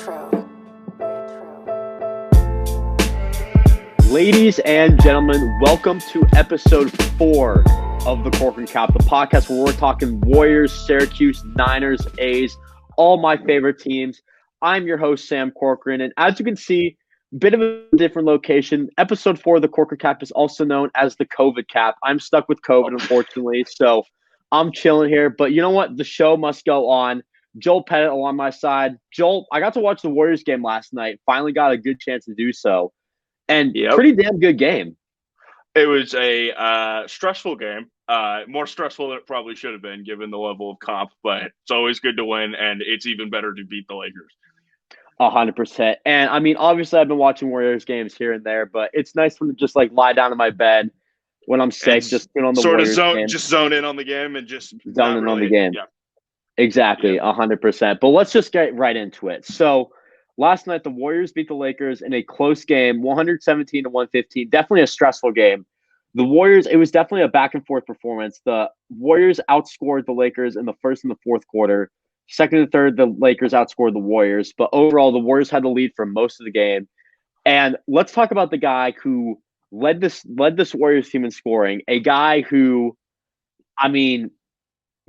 Retro. Ladies and gentlemen, welcome to episode 4 of the Corcoran Cap, the podcast where we're talking Warriors, Syracuse, Niners, A's, all my favorite teams. I'm your host, Sam Corcoran, and as you can see, bit of a different location. Episode 4 of the Corcoran Cap is also known as the COVID Cap. I'm stuck with COVID, unfortunately, so I'm chilling here. But you know what? The show must go on. Joel Pettit along my side. Joel, I got to watch the Warriors game last night. Finally got a good chance to do so. And pretty damn good game. It was a stressful game. More stressful than it probably should have been given the level of comp, but it's always good to win, and it's even better to beat the Lakers. 100%. And, I mean, obviously I've been watching Warriors games here and there, but it's nice to just, lie down in my bed when I'm sick, just on the Warriors game. Just zone in on the game and just zone in on the game. Yeah. Exactly, 100%. But let's just get right into it. So, last night, the Warriors beat the Lakers in a close game, 117-115. Definitely a stressful game. The Warriors, it was definitely a back-and-forth performance. The Warriors outscored the Lakers in the first and the fourth quarter. Second and third, the Lakers outscored the Warriors. But overall, the Warriors had the lead for most of the game. And let's talk about the guy who led this Warriors team in scoring, a guy who, I mean,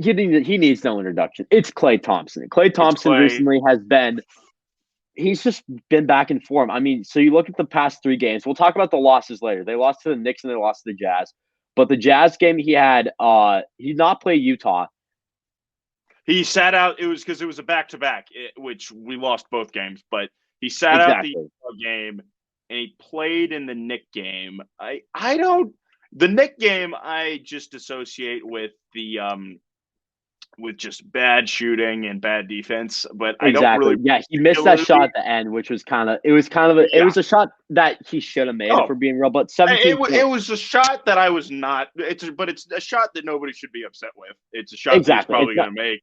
he needs no introduction. It's Klay Thompson. Klay Thompson recently has been – he's just been back in form. I mean, so you look at the past 3 games. We'll talk about the losses later. They lost to the Knicks and they lost to the Jazz. But the Jazz game he had, he did not play Utah. He sat out. It was because it was a back-to-back, which we lost both games. But he sat out the Utah game, and he played in the Knick game. The Knick game I just associate with the with just bad shooting and bad defense, but I don't really. Yeah, he missed that shot at the end, which was it was a shot that he should have made for being real. But 17. It was a shot that I was not. It's a shot that nobody should be upset with. It's a shot that he's probably going to make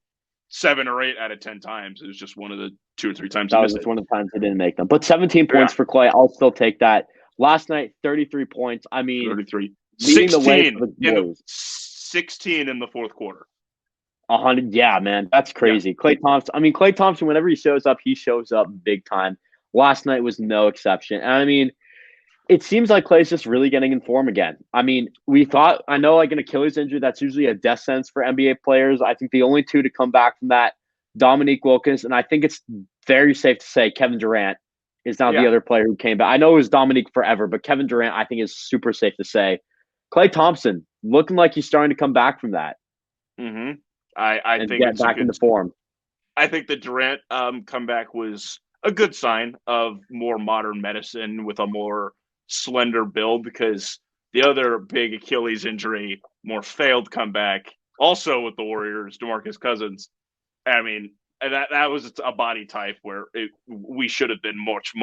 7 or 8 out of 10 times. It was just one of the 2 or 3 times. That was just one of the times he didn't make them. But 17 points for Klay. I'll still take that. Last night, 33 points. I mean, 33. Leading the way for the 16 in the fourth quarter. 100, yeah, man, that's crazy. Yeah. Klay Thompson, whenever he shows up big time. Last night was no exception. And I mean, it seems like Klay's just really getting in form again. I mean, I know an Achilles injury, that's usually a death sentence for NBA players. I think the only 2 to come back from that, Dominique Wilkins, and I think it's very safe to say Kevin Durant is now the other player who came back. I know it was Dominique forever, but Kevin Durant, I think, is super safe to say. Klay Thompson, looking like he's starting to come back from that. Mm-hmm. I think get back into form. I think the Durant comeback was a good sign of more modern medicine with a more slender build, because the other big Achilles injury, more failed comeback, also with the Warriors, DeMarcus Cousins. I mean, that was a body type where we should have been much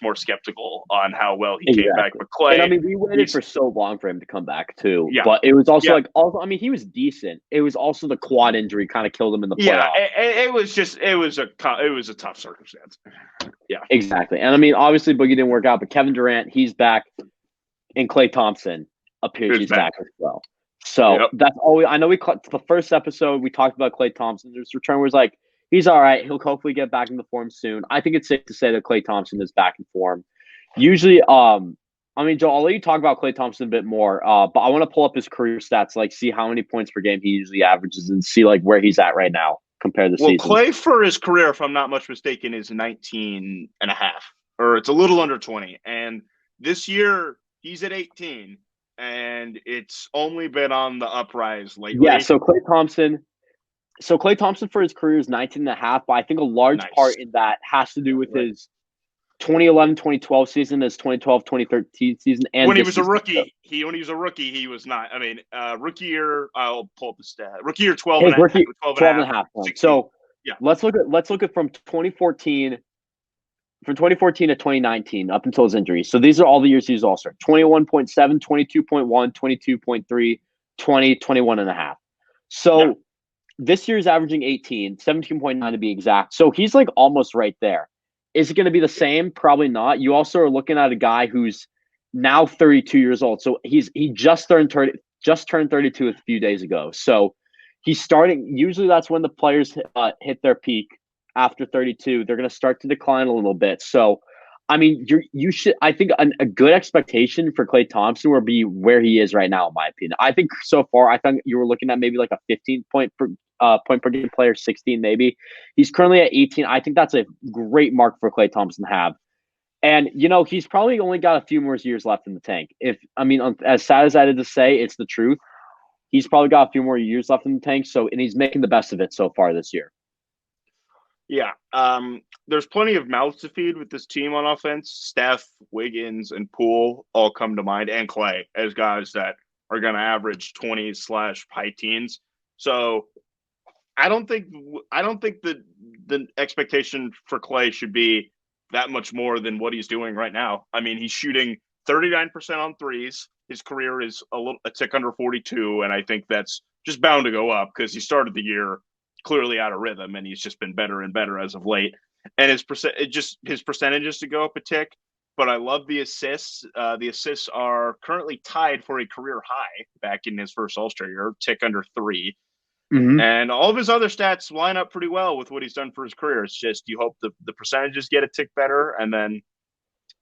more skeptical on how well he came back. But Klay, and I mean, we waited for so long for him to come back too. Yeah. But it was also I mean, he was decent. It was also the quad injury kind of killed him in the playoffs. Yeah, it was a tough circumstance. Yeah, exactly. And I mean, obviously Boogie didn't work out, but Kevin Durant, he's back, and Klay Thompson appears he's back as well. So that's all. I know the first episode we talked about Klay Thompson's return was like, he's all right. He'll hopefully get back into form soon. I think it's safe to say that Klay Thompson is back in form. Usually, I mean, Joe, I'll let you talk about Klay Thompson a bit more, but I want to pull up his career stats, see how many points per game he usually averages and see, where he's at right now compared to the season. Well, Klay for his career, if I'm not much mistaken, is 19 and a half, or it's a little under 20. And this year, he's at 18, and it's only been on the uprise lately. Yeah, so Klay Thompson for his career is 19 and a half, but I think a large part in that has to do with his 2011-2012 season, his 2012-2013 season. And when he was a rookie, he was not. I mean, rookie year, I'll pull up the stat. Rookie year, 12 and a half points. So let's look at from 2014 to 2019 up until his injury. So these are all the years he was All-Star. 21.7, 22.1, 22.3, 20, 21 and a half. So this year's averaging 18, 17.9 to be exact. So he's almost right there. Is it going to be the same? Probably not. You also are looking at a guy who's now 32 years old. So he just turned 32 a few days ago. So he's starting. Usually that's when the players hit their peak after 32. They're going to start to decline a little bit. So, I mean, you should. I think a good expectation for Klay Thompson would be where he is right now, in my opinion. I think so far, I think you were looking at maybe like a 15 point per game player, 16 maybe. He's currently at 18. I think that's a great mark for Klay Thompson to have. And he's probably only got a few more years left in the tank. As sad as that is to say, it's the truth. He's probably got a few more years left in the tank. And he's making the best of it so far this year. Yeah. There's plenty of mouths to feed with this team on offense. Steph, Wiggins, and Poole all come to mind, and Klay as guys that are going to average 20/high teens. So I don't think the expectation for Klay should be that much more than what he's doing right now. I mean, he's shooting 39% on threes. His career is a tick under 42, and I think that's just bound to go up because he started the year clearly out of rhythm, and he's just been better and better as of late. And his percentages to go up a tick. But I love the assists. The assists are currently tied for a career high back in his first All-Star year, tick under 3. Mm-hmm. And all of his other stats line up pretty well with what he's done for his career. It's just you hope the percentages get a tick better, and then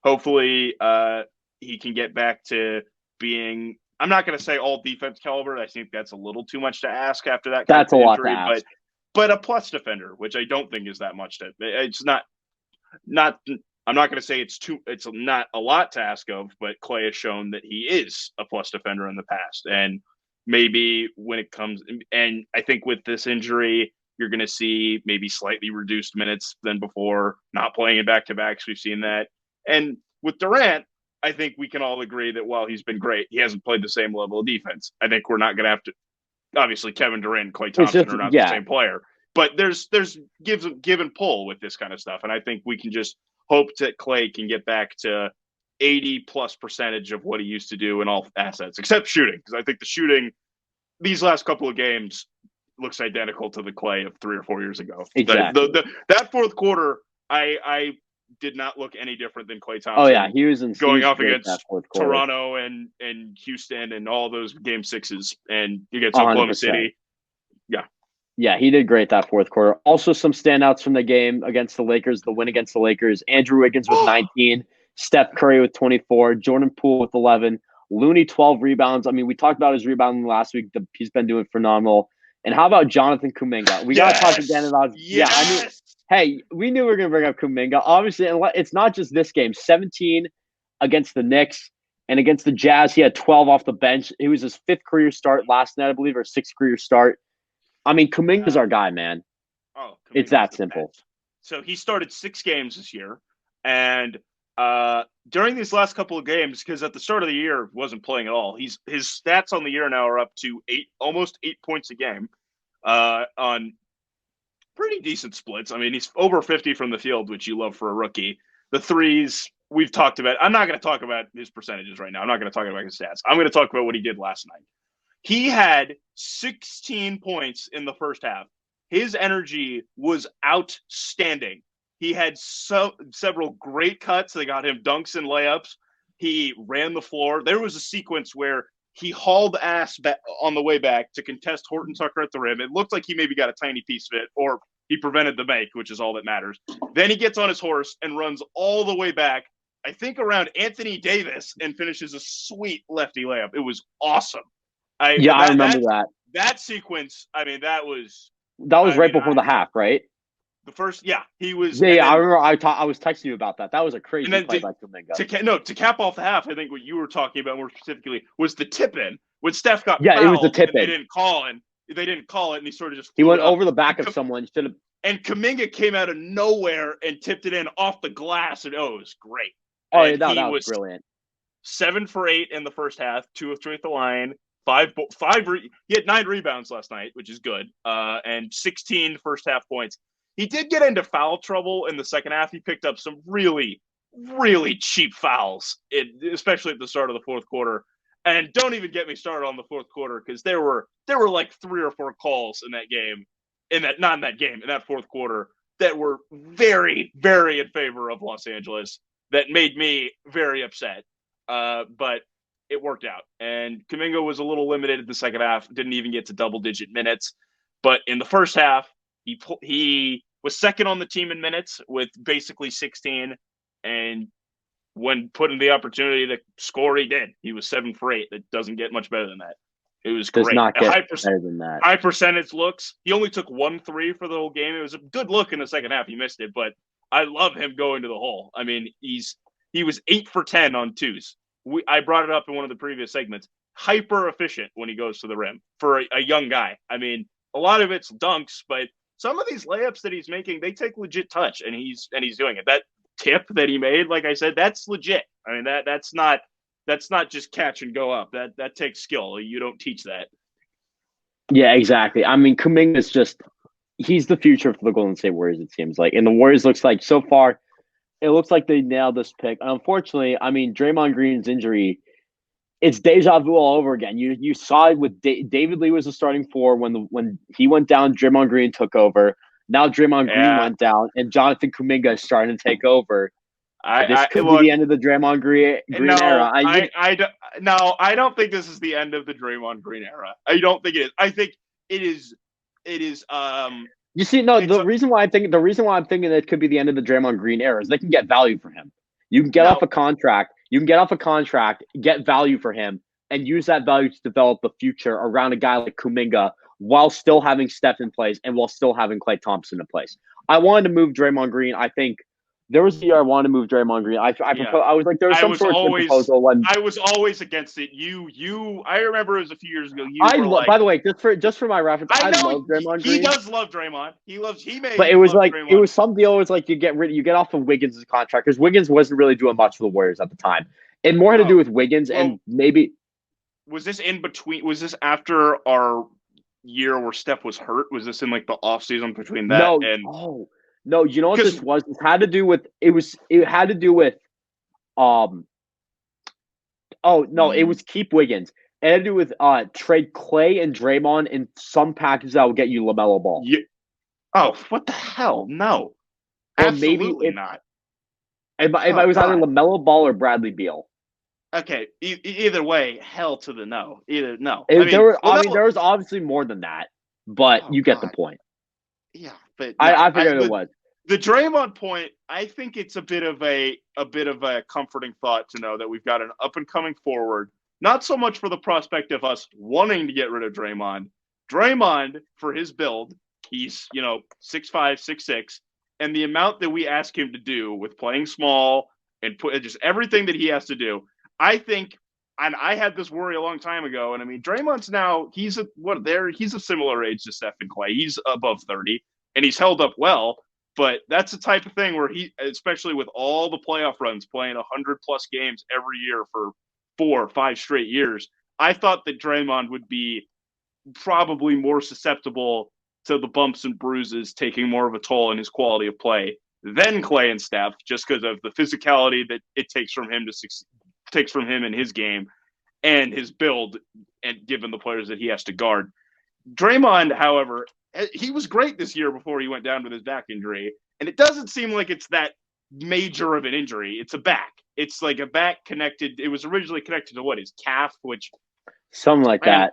hopefully he can get back to being, I'm not going to say all defense caliber. I think that's a little too much to ask after that. That's a lot to ask. But a plus defender, which I don't think is that much. It's not. I'm not going to say it's not a lot to ask of, but Klay has shown that he is a plus defender in the past, and maybe when it comes, and I think with this injury, you're going to see maybe slightly reduced minutes than before, not playing in back-to-backs. We've seen that. And with Durant, I think we can all agree that while he's been great, he hasn't played the same level of defense. I think we're not going to have to, obviously Kevin Durant and Klay Thompson are not the same player, but there's give and pull with this kind of stuff. And I think we can just hope that Klay can get back to 80+% of what he used to do in all assets, except shooting, because I think the shooting these last couple of games looks identical to the Klay of 3 or 4 years ago. Exactly. That fourth quarter, I did not look any different than Klay Thompson. Oh yeah, he was going off against Toronto and Houston and all those game sixes and against 100%. Oklahoma City. Yeah, he did great that fourth quarter. Also, some standouts from the game against the Lakers, the win against the Lakers. Andrew Wiggins with 19, Steph Curry with 24, Jordan Poole with 11, Looney 12 rebounds. I mean, we talked about his rebounding last week. He's been doing phenomenal. And how about Jonathan Kuminga? We got to talk again about. Yes! We knew we were going to bring up Kuminga. Obviously, and it's not just this game. 17 against the Knicks and against the Jazz. He had 12 off the bench. It was his 5th career start last night, I believe, or 6th career start. I mean, Kuminga's our guy, man. It's that simple. Best. So he started 6 games this year, and during these last couple of games, because at the start of the year wasn't playing at all. His stats on the year now are up to almost 8 points a game, on pretty decent splits. I mean, he's over 50 from the field, which you love for a rookie. The threes we've talked about. I'm not going to talk about his percentages right now. I'm not going to talk about his stats. I'm going to talk about what he did last night. He had 16 points in the first half. His energy was outstanding. He had several great cuts. They got him dunks and layups. He ran the floor. There was a sequence where he hauled ass back on the way back to contest Horton Tucker at the rim. It looked like he maybe got a tiny piece of it, or he prevented the make, which is all that matters. Then he gets on his horse and runs all the way back, I think around Anthony Davis, and finishes a sweet lefty layup. It was awesome. I remember that. That sequence, I mean, that was right before the half, right? The first, he was. Yeah, I remember. I was texting you about that. That was a crazy play by Kuminga. To cap off the half, I think what you were talking about more specifically was the tip-in when Steph got fouled. It was the tip-in. They didn't call it, and he sort of just. He went over the back of someone. And Kuminga came out of nowhere and tipped it in off the glass, and it was great. Oh, yeah, that was brilliant. 7 for 8 in the first half, 2 of 3 at the line. He had 9 rebounds last night, which is good, and 16 first half points. He did get into foul trouble in the second half. He picked up some really, really cheap fouls, especially at the start of the fourth quarter. And don't even get me started on the fourth quarter, because there were like 3 or 4 calls in that game, in that fourth quarter, that were very, very in favor of Los Angeles, that made me very upset. But it worked out. And Kuminga was a little limited in the second half, didn't even get to double-digit minutes. But in the first half, he was second on the team in minutes with basically 16, and when put in the opportunity to score, he did. He was 7 for 8. That doesn't get much better than that. It was Does great. not get better than that. High percentage looks. He only took 1 3 for the whole game. It was a good look in the second half. He missed it, but I love him going to the hole. I mean, he was 8 for 10 on twos. I brought it up in one of the previous segments. Hyper efficient when he goes to the rim for a young guy. I mean, a lot of it's dunks, but some of these layups that he's making, they take legit touch, and he's doing it. That tip that he made, like I said, that's legit. I mean, that's not just catch and go up. That takes skill. You don't teach that. Yeah, exactly. I mean, Kuminga's he's the future for the Golden State Warriors, it seems like. And the Warriors looks like so far, it looks like they nailed this pick. And unfortunately, I mean, Draymond Green's injury, it's deja vu all over again. You saw it with David Lee was the starting four when he went down, Draymond Green took over. Now Draymond Green went down, and Jonathan Kuminga is starting to take over. This could be the end of the Draymond Green era. I don't think this is the end of the Draymond Green era. I don't think it is. I think it is. You see, no. The reason why I'm thinking it could be the end of the Draymond Green era is they can get value from him. You can get off a contract. Get value for him, and use that value to develop the future around a guy like Kuminga while still having Steph in place and while still having Klay Thompson in place. I wanted to move Draymond Green. I think there was a year I wanted to move Draymond Green. I was like, there was some sort of proposal. I was always against it. I remember it was a few years ago. By the way, just for my reference, I love Draymond Green. He does love Draymond. But it was like Draymond. It was some deal. It was like you get off of Wiggins' contract because Wiggins wasn't really doing much for the Warriors at the time. It more had to do with Wiggins and maybe. Was this in between? Was this after our year where Steph was hurt? Was this in like the off season between that and? No, you know what this was? It had to do with it was keep Wiggins. It had to do with trade Klay and Draymond in some package that will get you LaMelo Ball. Yeah. Oh, what the hell? No. Absolutely not. If I was either LaMelo Ball or Bradley Beal. Okay, either way, hell to the no. No. There was obviously more than that, but you get the point. Yeah, but I figured it was. The Draymond point, I think it's a bit of a comforting thought to know that we've got an up and coming forward. Not so much for the prospect of us wanting to get rid of Draymond. Draymond, for his build, he's 6'5", 6'6", and the amount that we ask him to do with playing small and put just everything that he has to do, I think. And I had this worry a long time ago. And I mean, Draymond's now he's a similar age to Steph and Klay. He's above 30, and he's held up well. But that's the type of thing where he, especially with all the playoff runs, playing 100+ games every year for 4 or 5 straight years, I thought that Draymond would be probably more susceptible to the bumps and bruises, taking more of a toll in his quality of play than Klay and Steph, just because of the physicality that it takes from him in his game and his build, and given the players that he has to guard. Draymond, however, he was great this year before he went down with his back injury, and it doesn't seem like it's that major of an injury. It's a back. It's like a back connected. It was originally connected to his calf, which something like that.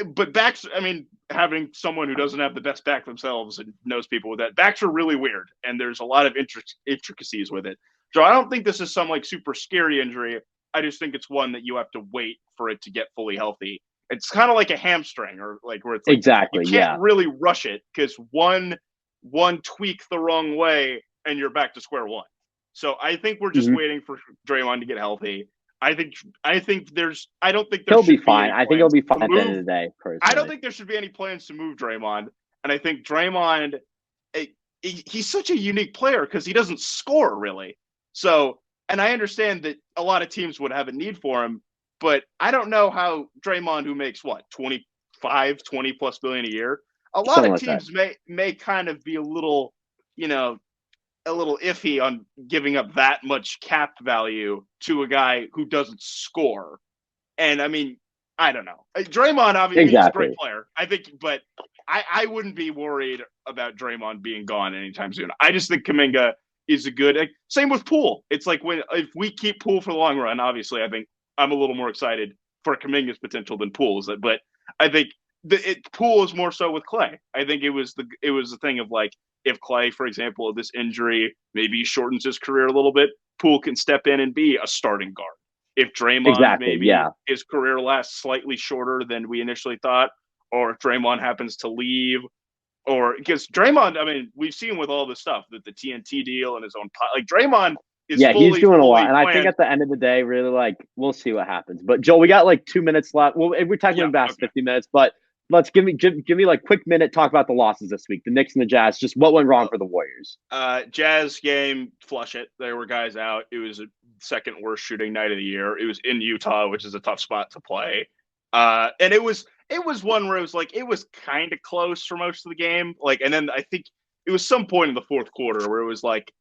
But backs. I mean, having someone who doesn't have the best back themselves and knows people with that, backs are really weird, and there's a lot of intricacies with it. So I don't think this is some like super scary injury. I just think it's one that you have to wait for it to get fully healthy. It's kind of like a hamstring, or like where it's like, exactly, you can't really rush it because one tweak the wrong way and you're back to square one. So I think we're just waiting for Draymond to get healthy. I don't think he'll be fine. I think he'll be fine at the end of the day. Personally. I don't think there should be any plans to move Draymond, and I think Draymond, he's such a unique player because he doesn't score really. So, and I understand that a lot of teams would have a need for him. But I don't know how Draymond, who makes 20+ billion a year, a lot of teams may kind of be a little iffy on giving up that much cap value to a guy who doesn't score. And I mean, I don't know. Draymond obviously is a great player, I think, but I wouldn't be worried about Draymond being gone anytime soon. I just think Kuminga is a good. Same with Poole. It's like if we keep Poole for the long run, obviously, I think I'm a little more excited for Kuminga's potential than Poole's. But I think Poole is more so with Klay. I think it was the thing of like, if Klay, for example, this injury maybe shortens his career a little bit, Poole can step in and be a starting guard. If Draymond his career lasts slightly shorter than we initially thought, or if Draymond happens to leave, or because Draymond, I mean, we've seen with all this stuff that the TNT deal and his own like Draymond is he's doing a lot, and planned. I think at the end of the day, really like we'll see what happens. But Joel, we got like 2 minutes left. Well, we're technically past 50 minutes, but let's give me like quick minute talk about the losses this week. The Knicks and the Jazz. Just what went wrong for the Warriors? Jazz game, flush it. There were guys out. It was a second worst shooting night of the year. It was in Utah, which is a tough spot to play. And it was one where it was like it was kind of close for most of the game. Like, and then I think it was some point in the fourth quarter where it was like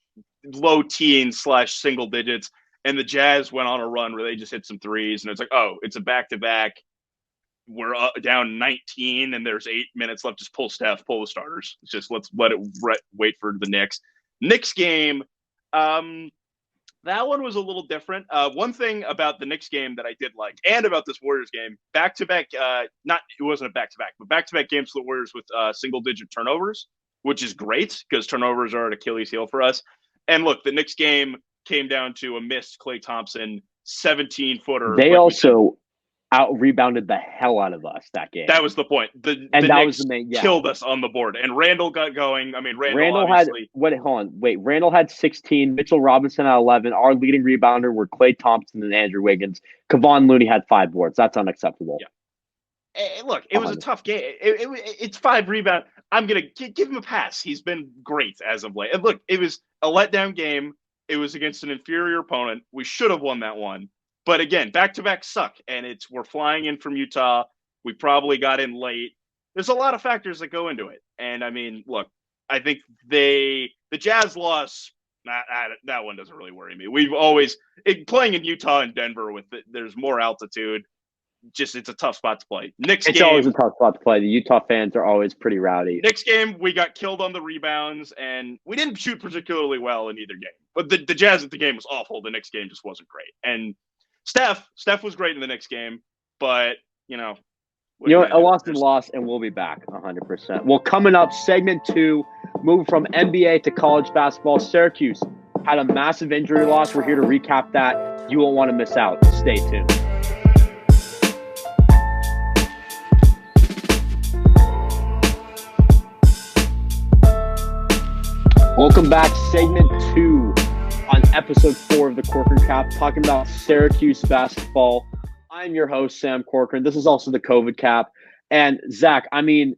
low teens / single digits, and the Jazz went on a run where they just hit some threes, and it's like, oh, it's a back-to-back. We're down 19 and there's 8 minutes left. Just pull Steph, pull the starters. It's just let's let it wait for the Knicks game. That one was a little different. One thing about the Knicks game that I did like, and about this Warriors game, back-to-back, it wasn't a back-to-back, but back-to-back games for the Warriors with single-digit turnovers, which is great because turnovers are an Achilles heel for us. And look, the Knicks game came down to a missed Klay Thompson 17-footer. They also out-rebounded the hell out of us that game. That was the point. The Knicks killed us on the board. And Randall got going. I mean, Randall obviously... Randall had 16. Mitchell Robinson had 11. Our leading rebounder were Klay Thompson and Andrew Wiggins. Kevon Looney had 5 boards. That's unacceptable. Yeah. Hey, look, it was a tough game. It's 5 rebounds. I'm going to give him a pass. He's been great as of late. And look, it was a letdown game. It was against an inferior opponent. We should have won that one. But again, back-to-back suck, and we're flying in from Utah. We probably got in late. There's a lot of factors that go into it. And, I mean, look, I think the Jazz loss, that one doesn't really worry me. We've always – playing in Utah and Denver, there's more altitude. Just it's a tough spot to play. It's always a tough spot to play. The Utah fans are always pretty rowdy. Next game, we got killed on the rebounds, and we didn't shoot particularly well in either game. But the Jazz at the game was awful. The next game just wasn't great. And Steph was great in the next game, but, a loss is a loss, and we'll be back 100%. Well, coming up, segment 2, move from NBA to college basketball. Syracuse had a massive injury loss. We're here to recap that. You won't want to miss out. Stay tuned. Welcome back, segment 2 on episode 4 of the Corcoran Cap, talking about Syracuse basketball. I'm your host, Sam Corcoran. This is also the COVID Cap. And Zach, I mean,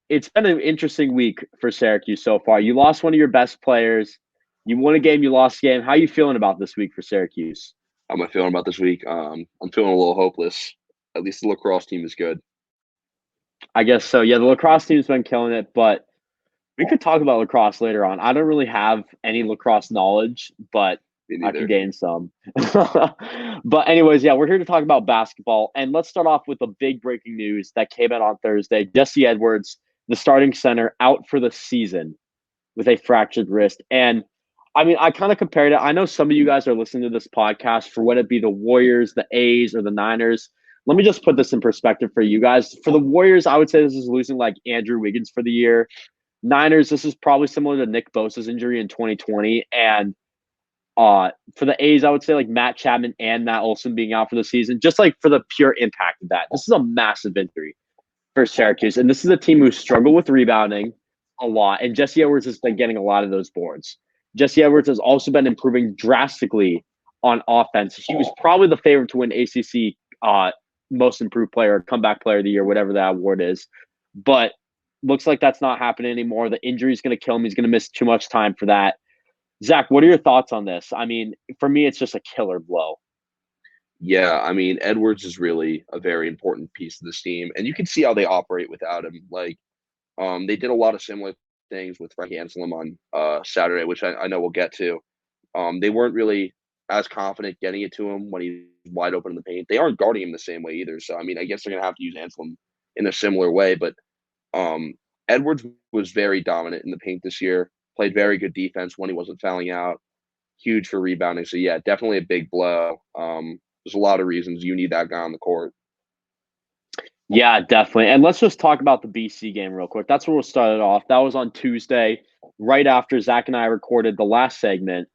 it's been an interesting week for Syracuse so far. You lost one of your best players. You won a game, you lost a game. How are you feeling about this week for Syracuse? How am I feeling about this week? I'm feeling a little hopeless. At least the lacrosse team is good. I guess so. Yeah, the lacrosse team's been killing it, but we could talk about lacrosse later on. I don't really have any lacrosse knowledge, but I can gain some. But anyways, yeah, we're here to talk about basketball. And let's start off with the big breaking news that came out on Thursday. Jesse Edwards, the starting center, out for the season with a fractured wrist. And I mean, I kind of compared it. I know some of you guys are listening to this podcast for whether it be the Warriors, the A's, or the Niners. Let me just put this in perspective for you guys. For the Warriors, I would say this is losing like Andrew Wiggins for the year. Niners, this is probably similar to Nick Bosa's injury in 2020. And for the A's, I would say like Matt Chapman and Matt Olson being out for the season, just like for the pure impact of that. This is a massive injury for Syracuse. And this is a team who struggled with rebounding a lot. And Jesse Edwards has been getting a lot of those boards. Jesse Edwards has also been improving drastically on offense. He was probably the favorite to win ACC most improved player, comeback player of the year, whatever that award is. But looks like that's not happening anymore. The injury is going to kill him. He's going to miss too much time for that. Zach, what are your thoughts on this? I mean, for me, it's just a killer blow. Yeah, I mean, Edwards is really a very important piece of this team, and you can see how they operate without him. Like, they did a lot of similar things with Frank Anselm on Saturday, which I know we'll get to. They weren't really as confident getting it to him when he's wide open in the paint. They aren't guarding him the same way either. So, I mean, I guess they're going to have to use Anselm in a similar way, but Edwards was very dominant in the paint this year, played very good defense when he wasn't fouling out, huge for rebounding. So, yeah, definitely a big blow. There's a lot of reasons you need that guy on the court. Yeah, definitely. And let's just talk about the BC game real quick. That's where we'll start it off. That was on Tuesday, right after Zach and I recorded the last segment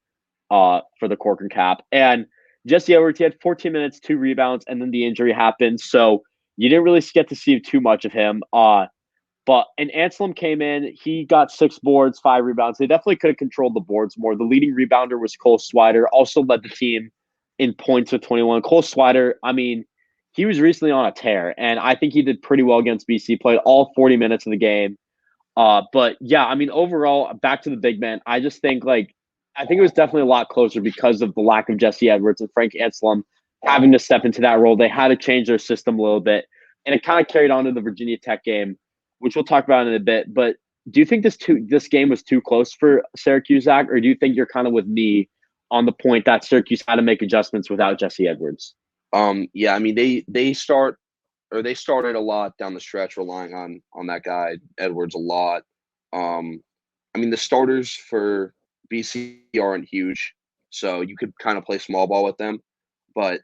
for the Corcoran Cap. And Jesse Edwards, he had 14 minutes, 2 rebounds, and then the injury happened. So you didn't really get to see too much of him. And Anselm came in. He got 6 boards, 5 rebounds. They definitely could have controlled the boards more. The leading rebounder was Cole Swider, also led the team in points with 21. Cole Swider, I mean, he was recently on a tear, and I think he did pretty well against BC, played all 40 minutes of the game. But yeah, I mean, overall, back to the big man, I just think I think it was definitely a lot closer because of the lack of Jesse Edwards and Frank Anselm having to step into that role. They had to change their system a little bit, and it kind of carried on to the Virginia Tech game, which we'll talk about in a bit. But do you think this game was too close for Syracuse, Zach, or do you think you're kind of with me on the point that Syracuse had to make adjustments without Jesse Edwards? Yeah, I mean they started a lot down the stretch relying on that guy Edwards a lot. I mean the starters for BC aren't huge, so you could kind of play small ball with them, but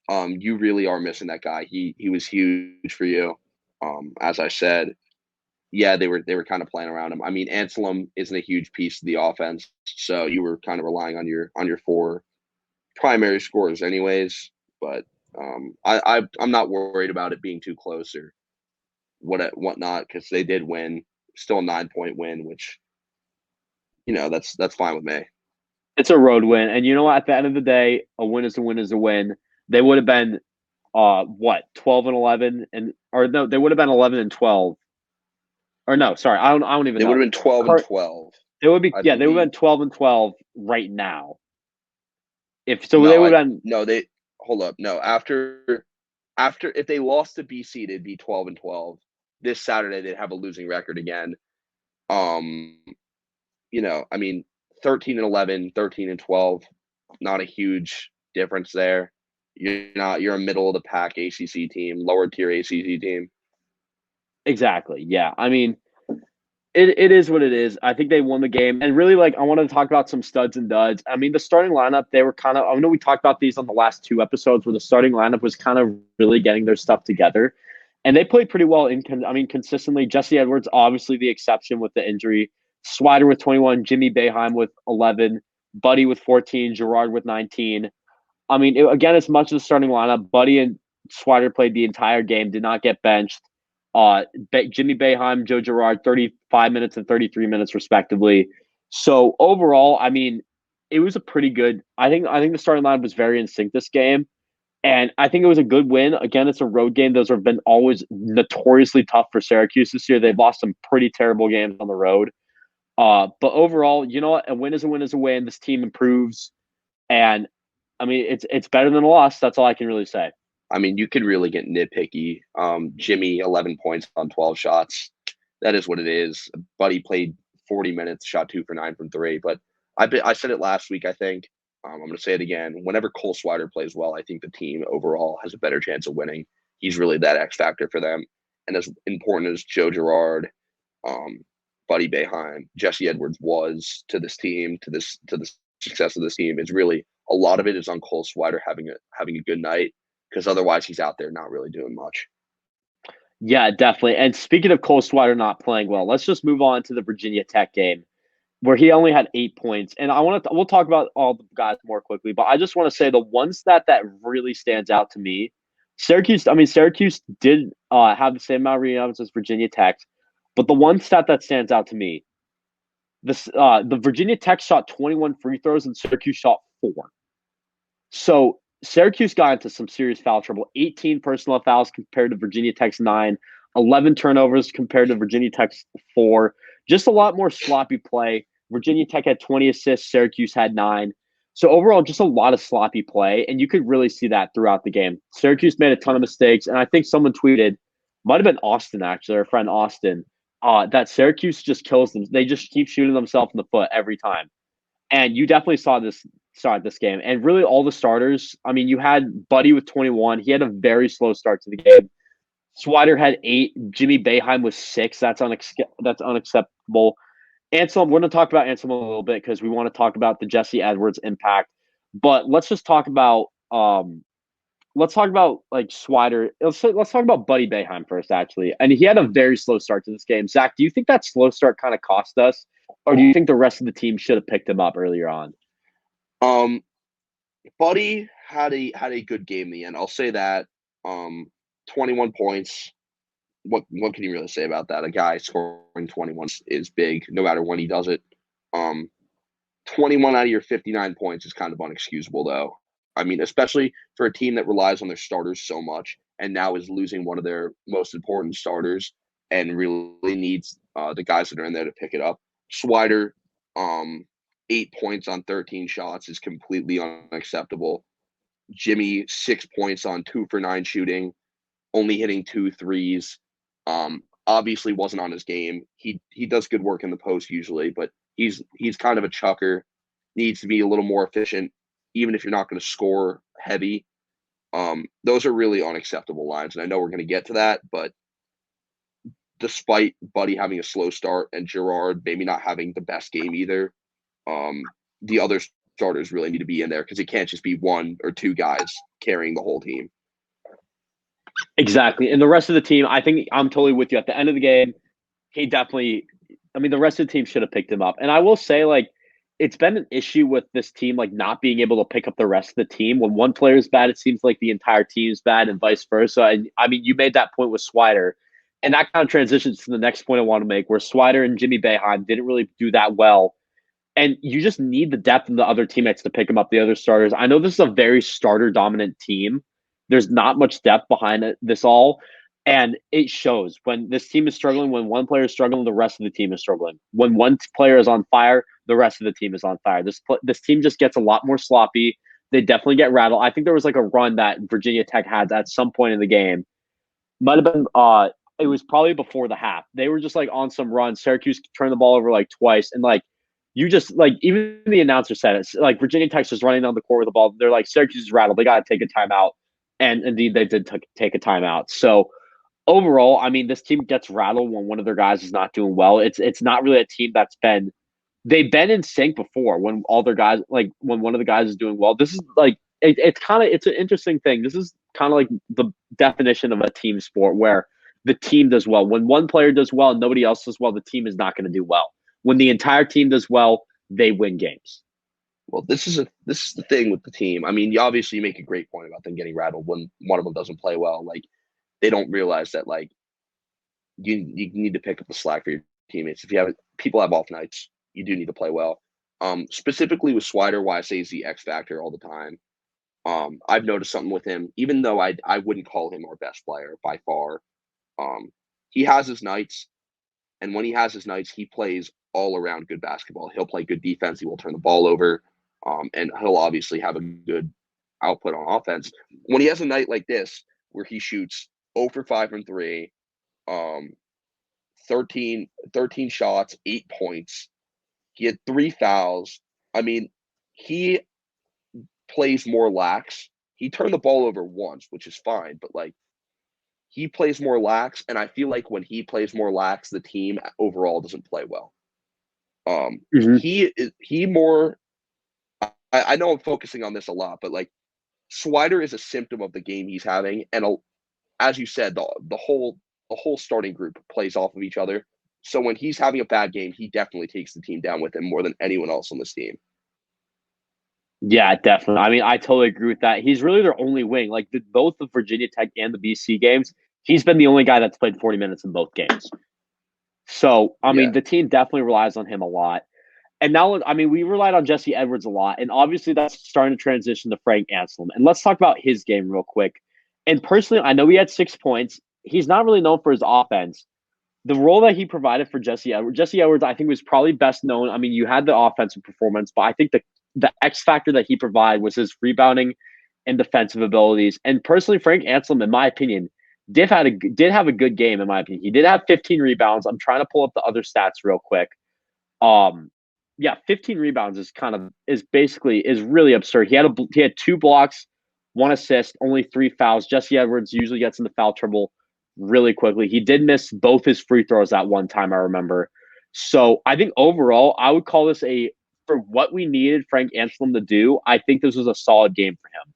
you really are missing that guy. He was huge for you. As I said, yeah, they were kind of playing around him. I mean, Anselm isn't a huge piece of the offense, so you were kind of relying on your 4 primary scorers anyways. But I'm not worried about it being too close or whatnot because they did win, still a 9-point win, which that's fine with me. It's a road win, and you know what? At the end of the day, a win is a win is a win. They would have been 12-11, or no, they would have been 11-12. Or no, sorry, I don't even They know. would have been 12-12. They would be They would have been 12-12 right now. If so, no, they would have been no. They hold up. No, after if they lost to BC, they'd be 12-12. This Saturday, they'd have a losing record again. I mean, 13-11, 13-12, not a huge difference there. You're a middle of the pack ACC team, lower tier ACC team. exactly. Yeah, I mean, it is what it is. I think they won the game, and really, I wanted to talk about some studs and duds. I mean, the starting lineup, they were kind of. I know we talked about these on the last 2 episodes, where the starting lineup was kind of really getting their stuff together, and they played pretty well. Consistently. Jesse Edwards, obviously the exception with the injury. Swider with 21, Jimmy Boeheim with 11, Buddy with 14, Gerard with 19. I mean, again, it's much of the starting lineup. Buddy and Swider played the entire game, did not get benched. Jimmy Boeheim, Joe Girard, 35 minutes and 33 minutes respectively. So overall, I mean, it was a pretty good. I think the starting line was very in sync this game, and I think it was a good win. Again, it's a road game; those have been always notoriously tough for Syracuse this year. They've lost some pretty terrible games on the road. But overall, you know what? A win is a win is a win. This team improves, and I mean, it's better than a loss. That's all I can really say. I mean, you could really get nitpicky. Jimmy, 11 points on 12 shots. That is what it is. Buddy played 40 minutes, shot 2 for 9 from 3. But I said it last week, I think. I'm going to say it again. Whenever Cole Swider plays well, I think the team overall has a better chance of winning. He's really that X factor for them. And as important as Joe Girard, Buddy Boeheim, Jesse Edwards was to this team, to the success of this team, is really a lot of it is on Cole Swider having a good night. Because otherwise he's out there not really doing much. Yeah, definitely. And speaking of Cole Swider not playing well, let's just move on to the Virginia Tech game where he only had 8 points. And we'll talk about all the guys more quickly, but I just want to say the one stat that really stands out to me, Syracuse did have the same amount of rebounds as Virginia Tech, but the one stat that stands out to me, the Virginia Tech shot 21 free throws and Syracuse shot 4. So Syracuse got into some serious foul trouble. 18 personal fouls compared to Virginia Tech's 9. 11 turnovers compared to Virginia Tech's 4. Just a lot more sloppy play. Virginia Tech had 20 assists. Syracuse had 9. So overall, just a lot of sloppy play. And you could really see that throughout the game. Syracuse made a ton of mistakes. And I think someone tweeted, might have been Austin, actually, our friend Austin, that Syracuse just kills them. They just keep shooting themselves in the foot every time. And you definitely saw this start this game. And really all the starters, I mean, you had Buddy with 21. He had a very slow start to the game. Swider had 8. Jimmy Boeheim was 6. That's unacceptable. Anselm, we're going to talk about Anselm a little bit because we want to talk about the Jesse Edwards impact. But let's just talk about let's talk about like Swider. Let's talk about Buddy Boeheim first, actually. And he had a very slow start to this game. Zach, do you think that slow start kind of cost us, or do you think the rest of the team should have picked him up earlier on? Um, Buddy had a good game in the end. I'll say that. 21 points. What can you really say about that? A guy scoring 21 is big, no matter when he does it. Um, 21 out of your 59 points is kind of unexcusable, though. I mean, especially for a team that relies on their starters so much and now is losing one of their most important starters and really needs the guys that are in there to pick it up. Swider, um, 8 points on 13 shots is completely unacceptable. Jimmy, 6 points on 2 for 9 shooting, only hitting 2 threes. Obviously wasn't on his game. He does good work in the post usually, but he's kind of a chucker. Needs to be a little more efficient, even if you're not going to score heavy. Those are really unacceptable lines, and I know we're going to get to that. But despite Buddy having a slow start and Gerard maybe not having the best game either, the other starters really need to be in there because it can't just be one or two guys carrying the whole team. Exactly. And the rest of the team, I think I'm totally with you. At the end of the game, he definitely, I mean, the rest of the team should have picked him up. And I will say, like, it's been an issue with this team, like, not being able to pick up the rest of the team. When one player is bad, it seems like the entire team is bad and vice versa. And I mean, you made that point with Swider. And that kind of transitions to the next point I want to make, where Swider and Jimmy Boeheim didn't really do that well. And you just need the depth of the other teammates to pick them up, the other starters. I know this is a very starter-dominant team. There's not much depth behind this all. And it shows when this team is struggling, when one player is struggling, the rest of the team is struggling. When one player is on fire, the rest of the team is on fire. This team just gets a lot more sloppy. They definitely get rattled. I think there was like a run that Virginia Tech had at some point in the game. Might have been it was probably before the half. They were just like on some run. Syracuse turned the ball over like twice, and like you just like even the announcer said it. Like Virginia Tech's just running down the court with the ball. They're like Syracuse is rattled. They got to take a timeout, and indeed they did take a timeout. So overall, I mean, this team gets rattled when one of their guys is not doing well. It's not really a team that's been they've been in sync before when all their guys like when one of the guys is doing well. This is like it's an interesting thing. This is kind of like the definition of a team sport where the team does well. When one player does well and nobody else does well, the team is not going to do well. When the entire team does well, they win games. Well, this is the thing with the team. I mean, you make a great point about them getting rattled when one of them doesn't play well. Like they don't realize that like you need to pick up the slack for your teammates. If you have people have off nights, you do need to play well. Specifically with Swider, why I say he's the X factor all the time. I've noticed something with him, even though I wouldn't call him our best player by far. He has his nights, and when he has his nights, he plays all around good basketball. He'll play good defense. He will turn the ball over, and he'll obviously have a good output on offense. When he has a night like this, where he shoots 0 for 5 from 3, 13 shots, 8 points. He had 3 fouls. I mean, he plays more lax. He turned the ball over once, which is fine, but like he plays more lax, and I feel like when he plays more lax, the team overall doesn't play well. He more. I know I'm focusing on this a lot, but like Swider is a symptom of the game he's having, and as you said, the whole starting group plays off of each other. So when he's having a bad game, he definitely takes the team down with him more than anyone else on this team. Yeah, definitely. I mean, I totally agree with that. He's really their only wing. Like both the Virginia Tech and the BC games, he's been the only guy that's played 40 minutes in both games. So, I mean, the team definitely relies on him a lot. And now, I mean, we relied on Jesse Edwards a lot. And obviously, that's starting to transition to Frank Anselm. And let's talk about his game real quick. And personally, I know he had 6 points. He's not really known for his offense. The role that he provided for Jesse Edwards, I think, was probably best known. I mean, you had the offensive performance, but I think the X factor that he provided was his rebounding and defensive abilities. And personally, Frank Anselm, in my opinion, did have a good game. In my opinion, he did have 15 rebounds. I'm trying to pull up the other stats real quick. 15 rebounds is really absurd. He had 2 blocks, 1 assist, only 3 fouls. Jesse Edwards usually gets into foul trouble really quickly. He did miss both his free throws at one time, I remember. So I think overall, I would call this for what we needed Frank Anselm to do. I think this was a solid game for him.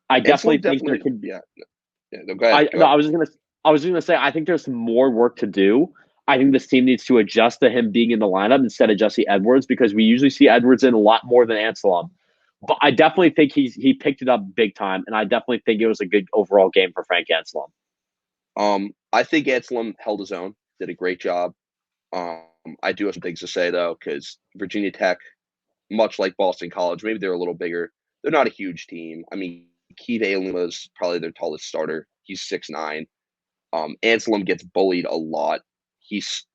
I definitely think there could. Yeah. No, go ahead. I was just gonna say I think there's some more work to do. I think this team needs to adjust to him being in the lineup instead of Jesse Edwards because we usually see Edwards in a lot more than Anselm. But I definitely think he picked it up big time, and I definitely think it was a good overall game for Frank Anselm. I think Anselm held his own, did a great job. I do have some things to say though, because Virginia Tech, much like Boston College, maybe they're a little bigger. They're not a huge team. I mean, Keith Allen was probably their tallest starter. He's 6'9". Anselm gets bullied a lot. He's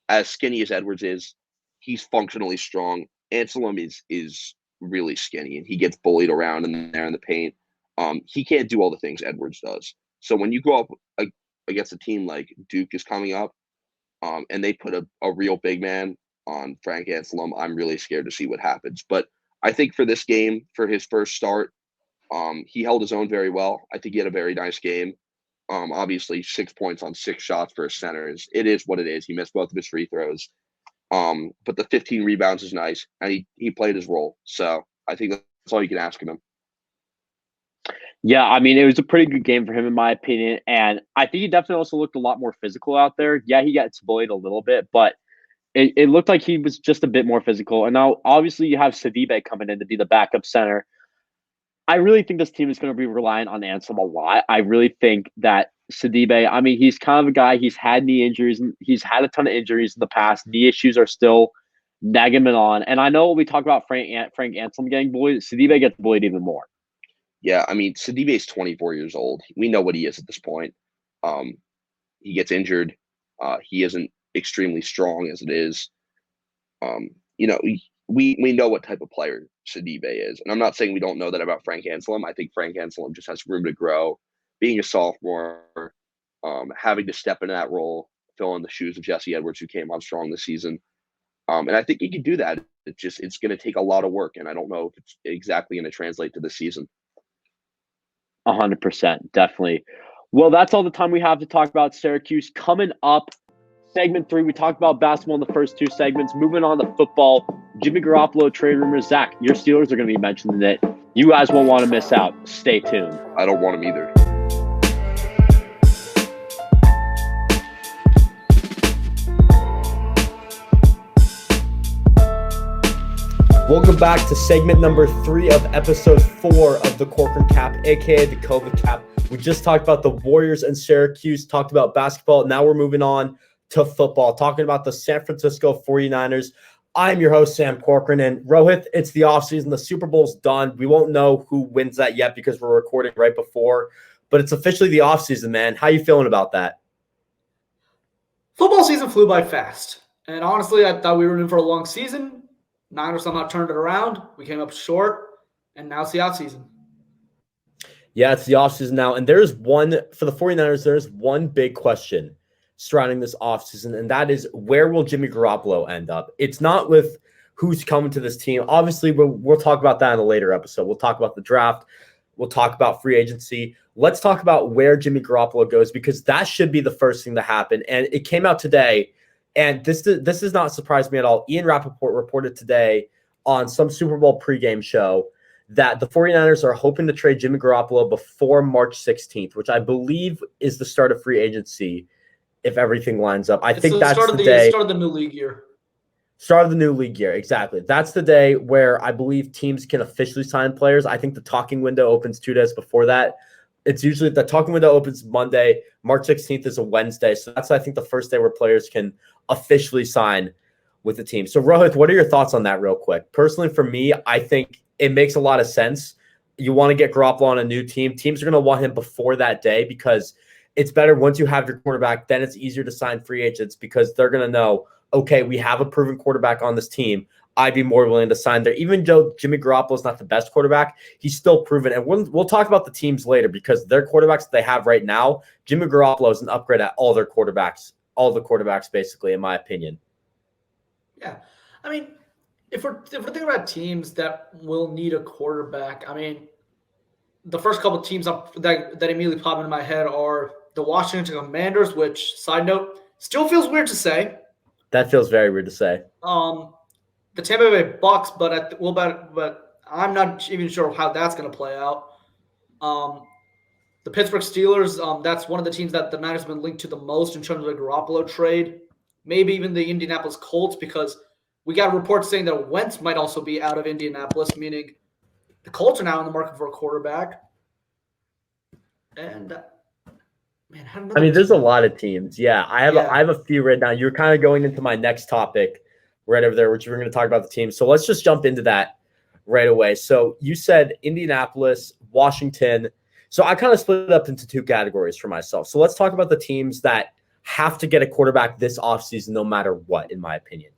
as skinny as Edwards is. He's functionally strong. Anselm is really skinny, and he gets bullied around in there in the paint. He can't do all the things Edwards does. So when you go up against a team like Duke is coming up, and they put a real big man on Frank Anselm, I'm really scared to see what happens. But I think for this game, for his first start, he held his own very well. I think he had a very nice game. Obviously 6 points on 6 shots for a center it is what it is. He missed both of his free throws. But the 15 rebounds is nice, and he played his role. So I think that's all you can ask of him. Yeah, I mean, it was a pretty good game for him, in my opinion. And I think he definitely also looked a lot more physical out there. Yeah, he got bullied a little bit, but it looked like he was just a bit more physical. And now, obviously, you have Sidibe coming in to be the backup center. I really think this team is going to be relying on Anselm a lot. I really think that Sidibe, I mean, he's kind of a guy, he's had knee injuries. He's had a ton of injuries in the past. Knee issues are still nagging him on. And I know we talk about Frank Anselm getting bullied. Sidibe gets bullied even more. Yeah, I mean, Sidibe is 24 years old. We know what he is at this point. He gets injured. He isn't extremely strong as it is. We know what type of player Sidibe is. And I'm not saying we don't know that about Frank Anselm. I think Frank Anselm just has room to grow. Being a sophomore, having to step into that role, fill in the shoes of Jesse Edwards, who came on strong this season. And I think he can do that. It's going to take a lot of work, and I don't know if it's exactly going to translate to this season. 100%, definitely. Well, that's all the time we have to talk about Syracuse. Coming up, segment 3, we talked about basketball in the first 2 segments. Moving on to football, Jimmy Garoppolo trade rumors. Zach, your Steelers are going to be mentioned in it. You guys won't want to miss out. Stay tuned. I don't want them either. Welcome back to segment number 3 of episode 4 of the Corcoran Cap, aka the COVID Cap. We just talked about the Warriors and Syracuse, talked about basketball. Now we're moving on to football, talking about the San Francisco 49ers. I'm your host, Sam Corcoran, and Rohit, it's the offseason. The Super Bowl's done. We won't know who wins that yet because we're recording right before, but it's officially the offseason, man. How you feeling about that? Football season flew by fast, and honestly, I thought we were in for a long season. Niners somehow turned it around. We came up short, and now it's the offseason. Yeah, it's the offseason now. And there's one, for the 49ers, there's one big question surrounding this offseason, and that is, where will Jimmy Garoppolo end up? It's not with who's coming to this team. Obviously, we'll talk about that in a later episode. We'll talk about the draft. We'll talk about free agency. Let's talk about where Jimmy Garoppolo goes, because that should be the first thing to happen. And it came out today. And this does not surprise me at all. Ian Rappaport reported today on some Super Bowl pregame show that the 49ers are hoping to trade Jimmy Garoppolo before March 16th, which I believe is the start of free agency if everything lines up. I think that's the day. Start of the new league year. Start of the new league year, exactly. That's the day where I believe teams can officially sign players. I think the talking window opens 2 days before that. It's usually the talking window opens Monday. March 16th is a Wednesday. So that's, I think, the first day where players can officially sign with the team. So, Rohit, what are your thoughts on that real quick? Personally, for me, I think it makes a lot of sense. You want to get Garoppolo on a new team. Teams are going to want him before that day because it's better once you have your quarterback. Then it's easier to sign free agents because they're going to know, okay, we have a proven quarterback on this team. I'd be more willing to sign there. Even though Jimmy Garoppolo is not the best quarterback, he's still proven. And we'll talk about the teams later because their quarterbacks that they have right now, Jimmy Garoppolo is an upgrade at all their quarterbacks, all the quarterbacks basically, in my opinion. Yeah. I mean, if we're thinking about teams that will need a quarterback, I mean, the first couple of teams that immediately pop into my head are the Washington Commanders, which, side note, still feels weird to say. That feels very weird to say. The Tampa Bay Bucks, but I'm not even sure how that's going to play out. The Pittsburgh Steelers, that's one of the teams that the Niners have been linked to the most in terms of the Garoppolo trade. Maybe even the Indianapolis Colts, because we got reports saying that Wentz might also be out of Indianapolis, meaning the Colts are now in the market for a quarterback. And man, I mean, there's a lot of teams. Yeah, I have a few right now. You're kind of going into my next topic right over there, which we're going to talk about the team. So let's just jump into that right away. So you said Indianapolis, Washington. So I kind of split it up into two categories for myself. So let's talk about the teams that have to get a quarterback this offseason no matter what, in my opinion.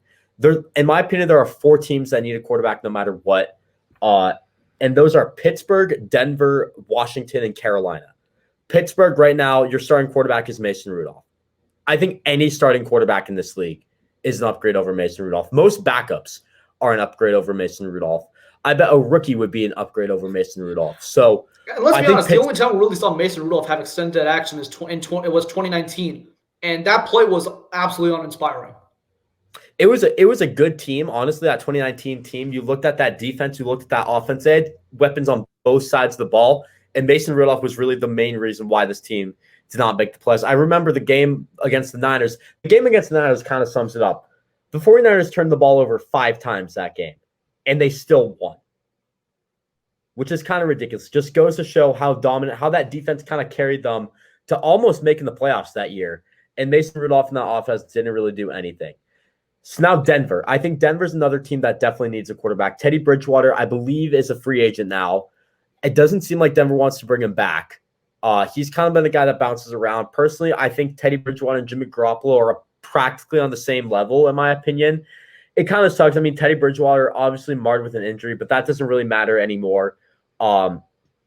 In my opinion, there are 4 teams that need a quarterback no matter what. And those are Pittsburgh, Denver, Washington, and Carolina. Pittsburgh right now, your starting quarterback is Mason Rudolph. I think any starting quarterback in this league is an upgrade over Mason Rudolph. Most backups are an upgrade over Mason Rudolph. I bet a rookie would be an upgrade over Mason Rudolph. So let's be honest, the only time we really saw Mason Rudolph have extended action is it was 2019, and that play was absolutely uninspiring. It was a good team, honestly. That 2019 team. You looked at that defense, you looked at that offense. They had weapons on both sides of the ball, and Mason Rudolph was really the main reason why this team did not make the playoffs. I remember the game against the Niners. The game against the Niners kind of sums it up. The 49ers turned the ball over 5 times that game, and they still won, which is kind of ridiculous. Just goes to show how dominant, how that defense kind of carried them to almost making the playoffs that year. And Mason Rudolph and that offense didn't really do anything. So now Denver. I think Denver's another team that definitely needs a quarterback. Teddy Bridgewater, I believe, is a free agent now. It doesn't seem like Denver wants to bring him back. He's kind of been a guy that bounces around. Personally, I think Teddy Bridgewater and Jimmy Garoppolo are practically on the same level, in my opinion. It kind of sucks. I mean, Teddy Bridgewater obviously marred with an injury, but that doesn't really matter anymore.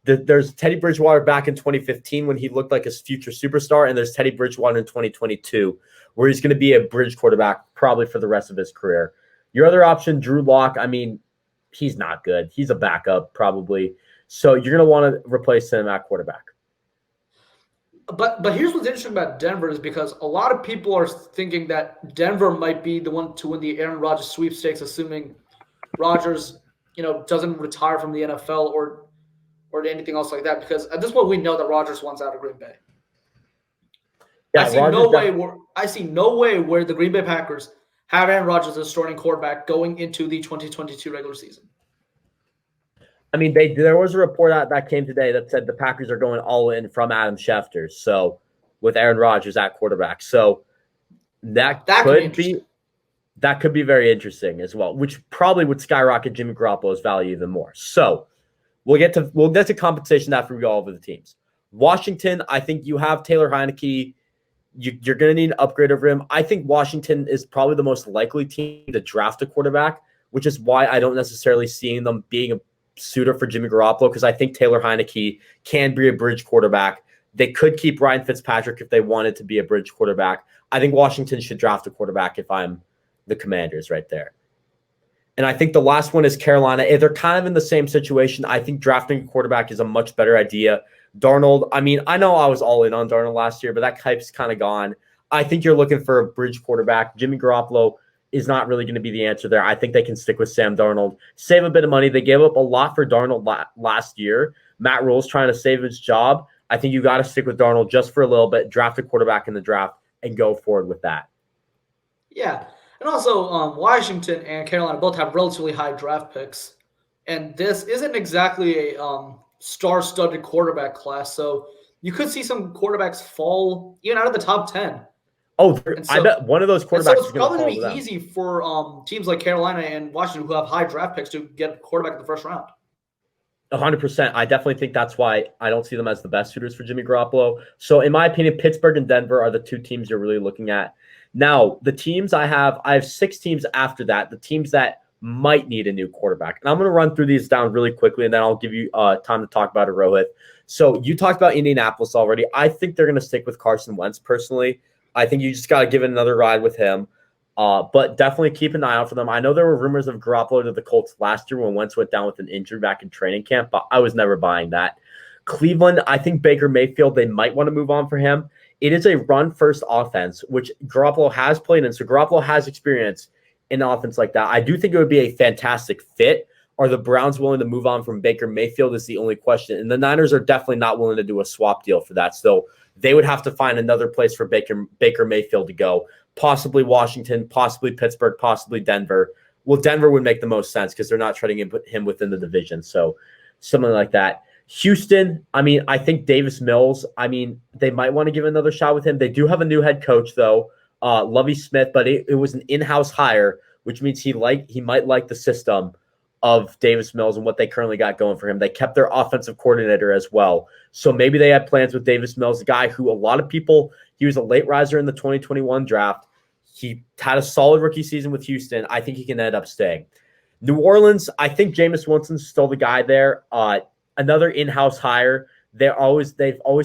There's Teddy Bridgewater back in 2015 when he looked like his future superstar, and there's Teddy Bridgewater in 2022 where he's going to be a bridge quarterback probably for the rest of his career. Your other option, Drew Lock, I mean, he's not good. He's a backup probably. So you're going to want to replace him at quarterback. But here's what's interesting about Denver is because a lot of people are thinking that Denver might be the one to win the Aaron Rodgers sweepstakes, assuming Rodgers, doesn't retire from the NFL or anything else like that. Because at this point, we know that Rodgers wants out of Green Bay. Yeah, I see no way where the Green Bay Packers have Aaron Rodgers as starting quarterback going into the 2022 regular season. I mean, there was a report out that came today that said the Packers are going all in from Adam Schefter. So with Aaron Rodgers at quarterback. So that could be very interesting as well, which probably would skyrocket Jimmy Garoppolo's value even more. So we'll get to compensation after we go over the teams. Washington, I think you have Taylor Heineke. You're going to need an upgrade over him. I think Washington is probably the most likely team to draft a quarterback, which is why I don't necessarily see them being a suitor for Jimmy Garoppolo, because I think Taylor Heineke can be a bridge quarterback. They could keep Ryan Fitzpatrick if they wanted to be a bridge quarterback. I think Washington should draft a quarterback if I'm the Commanders right there. And I think the last one is Carolina. They're kind of in the same situation. I think drafting a quarterback is a much better idea. Darnold, I mean, I know I was all in on Darnold last year, but that hype's kind of gone. I think you're looking for a bridge quarterback. Jimmy Garoppolo is not really going to be the answer there. I think they can stick with Sam Darnold, save a bit of money. They gave up a lot for Darnold last year. Matt Rule's trying to save his job. I think you got to stick with Darnold just for a little bit, draft a quarterback in the draft, and go forward with that. Yeah. And also, Washington and Carolina both have relatively high draft picks. And this isn't exactly a star-studded quarterback class. So you could see some quarterbacks fall even out of the top 10. Oh, I bet one of those quarterbacks it's probably going to be easy for teams like Carolina and Washington who have high draft picks to get a quarterback in the first round. 100%. I definitely think that's why I don't see them as the best suitors for Jimmy Garoppolo. So in my opinion, Pittsburgh and Denver are the 2 teams you're really looking at. Now, the teams I have 6 teams after that, the teams that might need a new quarterback. And I'm going to run through these down really quickly, and then I'll give you time to talk about it, Rohit. So you talked about Indianapolis already. I think they're going to stick with Carson Wentz personally. I think you just got to give it another ride with him. But definitely keep an eye out for them. I know there were rumors of Garoppolo to the Colts last year when Wentz went down with an injury back in training camp, but I was never buying that. Cleveland, I think Baker Mayfield, they might want to move on for him. It is a run-first offense, which Garoppolo has played in, so Garoppolo has experience in an offense like that. I do think it would be a fantastic fit Are the Browns willing to move on from Baker Mayfield is the only question. And the Niners are definitely not willing to do a swap deal for that. So they would have to find another place for Baker Mayfield to go, possibly Washington, possibly Pittsburgh, possibly Denver. Well, Denver would make the most sense because they're not trying to put him within the division. So something like that. Houston, I mean, I think Davis Mills, I mean, they might want to give another shot with him. They do have a new head coach, though, Lovie Smith, but it was an in-house hire, which means he might like the system of Davis Mills and what they currently got going for him. They kept their offensive coordinator as well. So maybe they had plans with Davis Mills, a guy who a lot of people, he was a late riser in the 2021 draft. He had a solid rookie season with Houston. I think he can end up staying. New Orleans, I think Jameis Winston's still the guy there. Another in-house hire. They've always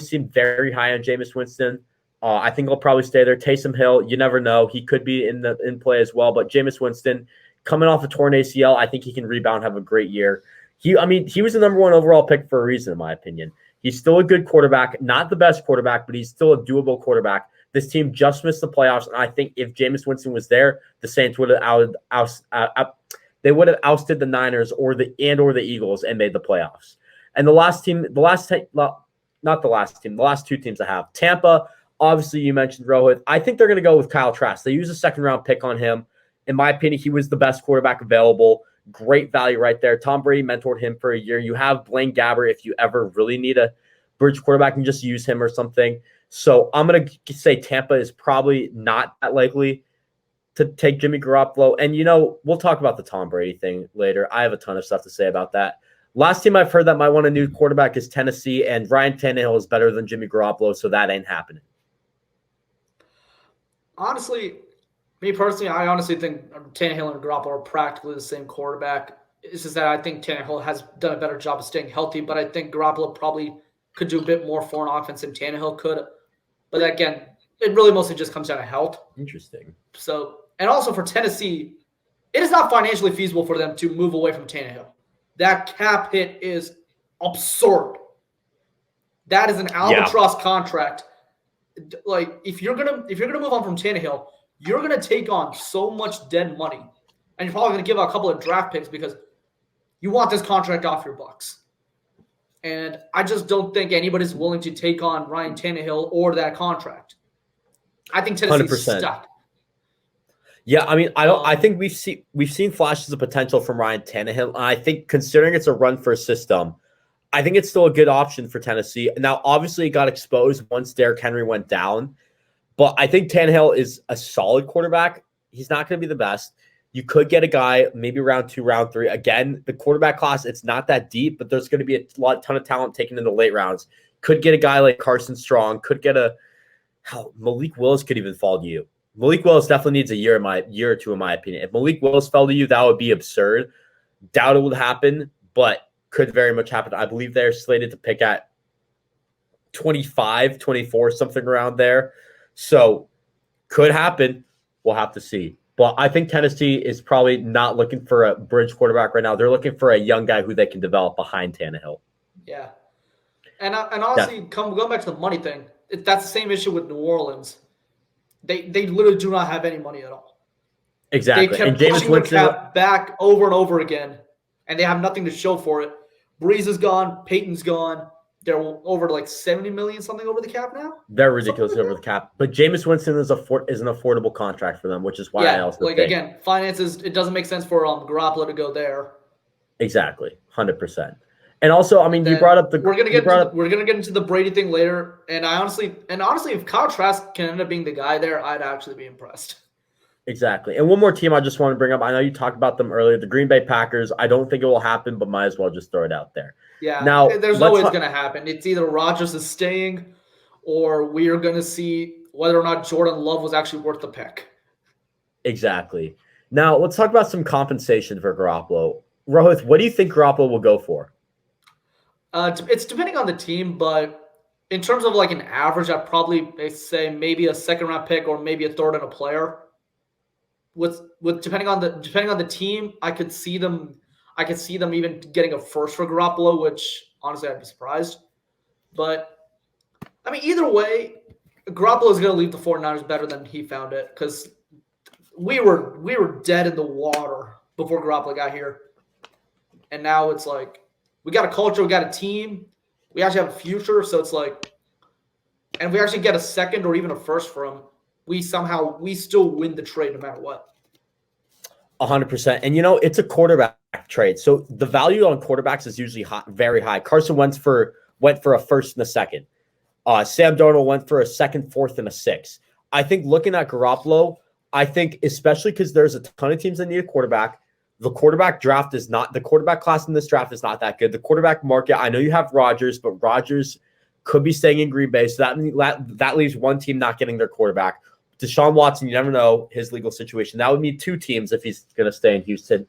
seemed very high on Jameis Winston. I think he'll probably stay there. Taysom Hill, you never know. He could be in play as well. But Jameis Winston, coming off a torn ACL, I think he can rebound, have a great year. He was the number one overall pick for a reason, in my opinion. He's still a good quarterback, not the best quarterback, but he's still a doable quarterback. This team just missed the playoffs, and I think if Jameis Winston was there, the Saints would have ousted the Niners or the Eagles and made the playoffs. And the last two teams I have, Tampa. Obviously, you mentioned Rohit. I think they're going to go with Kyle Trask. They use a second-round pick on him. In my opinion, he was the best quarterback available. Great value right there. Tom Brady mentored him for a year. You have Blaine Gabbert if you ever really need a bridge quarterback and just use him or something. So I'm going to say Tampa is probably not that likely to take Jimmy Garoppolo. And, we'll talk about the Tom Brady thing later. I have a ton of stuff to say about that. Last team I've heard that might want a new quarterback is Tennessee, and Ryan Tannehill is better than Jimmy Garoppolo, so that ain't happening. Honestly, me personally, I honestly think Tannehill and Garoppolo are practically the same quarterback. It's just that I think Tannehill has done a better job of staying healthy, but I think Garoppolo probably could do a bit more for an offense than Tannehill could. But again, it really mostly just comes down to health. Interesting. So, and also for Tennessee, it is not financially feasible for them to move away from Tannehill. That cap hit is absurd. That is an albatross contract. Like if you're gonna move on from Tannehill, you're gonna take on so much dead money, and you're probably gonna give out a couple of draft picks because you want this contract off your books. And I just don't think anybody's willing to take on Ryan Tannehill or that contract. I think Tennessee's 100%. stuck. Yeah, I mean, I think we've seen flashes of potential from Ryan Tannehill. And I think considering it's a run for a system, I think it's still a good option for Tennessee. Now, obviously, it got exposed once Derrick Henry went down, but I think Tannehill is a solid quarterback. He's not going to be the best. You could get a guy maybe round 2, round 3. Again, the quarterback class, it's not that deep, but there's going to be a ton of talent taken in the late rounds. Could get a guy like Carson Strong. Could get Malik Willis could even fall to you. Malik Willis definitely needs a year or two, in my opinion. If Malik Willis fell to you, that would be absurd. Doubt it would happen, but could very much happen. I believe they're slated to pick at 25, 24, something around there. So could happen. We'll have to see. But I think Tennessee is probably not looking for a bridge quarterback right now. They're looking for a young guy who they can develop behind Tannehill. Yeah. And honestly, going back to the money thing, that's the same issue with New Orleans. They literally do not have any money at all. Exactly. They kept pushing the cap back over and over again, and they have nothing to show for it. Breeze is gone. Peyton's gone. They're over to like $70 million something over the cap now. They're ridiculously over the cap. But Jameis Winston is an affordable contract for them, which is why I also think. Again, finances, it doesn't make sense for Garoppolo to go there. Exactly. 100%. And also, I mean, you brought up we're gonna get into the Brady thing later. And honestly, if Kyle Trask can end up being the guy there, I'd actually be impressed. Exactly. And one more team I just want to bring up. I know you talked about them earlier, the Green Bay Packers. I don't think it will happen, but might as well just throw it out there. Yeah. Now, there's no way it's going to happen. It's either Rodgers is staying, or we are going to see whether or not Jordan Love was actually worth the pick. Exactly. Now, let's talk about some compensation for Garoppolo. Rohit, what do you think Garoppolo will go for? It's depending on the team, but in terms of like an average, I'd probably say maybe a second-round pick or maybe a third and a player. With depending on the team, I could see them even getting a first for Garoppolo, which honestly I'd be surprised. But I mean, either way, Garoppolo is going to leave the 49ers better than he found it, because we were dead in the water before Garoppolo got here. And now it's like we got a culture, we got a team, we actually have a future. So it's like, and we actually get a second or even a first from, we still win the trade no matter what. 100%. And, it's a quarterback trade. So the value on quarterbacks is usually very high. Carson Wentz went for a first and a second. Sam Darnold went for a second, fourth, and a sixth. I think looking at Garoppolo, I think especially because there's a ton of teams that need a quarterback, the quarterback class in this draft is not that good. The quarterback market, I know you have Rodgers, but Rodgers could be staying in Green Bay. So that leaves one team not getting their quarterback. Deshaun Watson, you never know his legal situation. That would mean two teams if he's going to stay in Houston.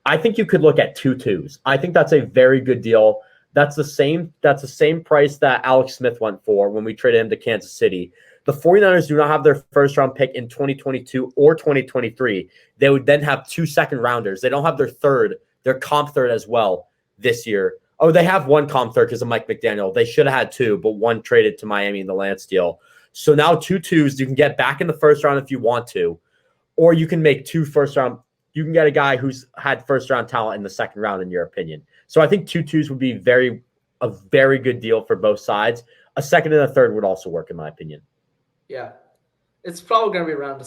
I think you could look at 2-2s. I think that's a very good deal. That's the same price that Alex Smith went for when we traded him to Kansas City. The 49ers do not have their first-round pick in 2022 or 2023. They would then have 2 second-rounders. They don't have their comp third as well this year. Oh, they have one comp third because of Mike McDaniel. They should have had 2, but one traded to Miami in the Lance deal. So now 2-2s, you can get back in the first round if you want to, or you can make 2 first-round. You can get a guy who's had first-round talent in the second round, in your opinion. So I think 2-2s would be a very good deal for both sides. A second and a third would also work, in my opinion. Yeah, it's probably going to be around.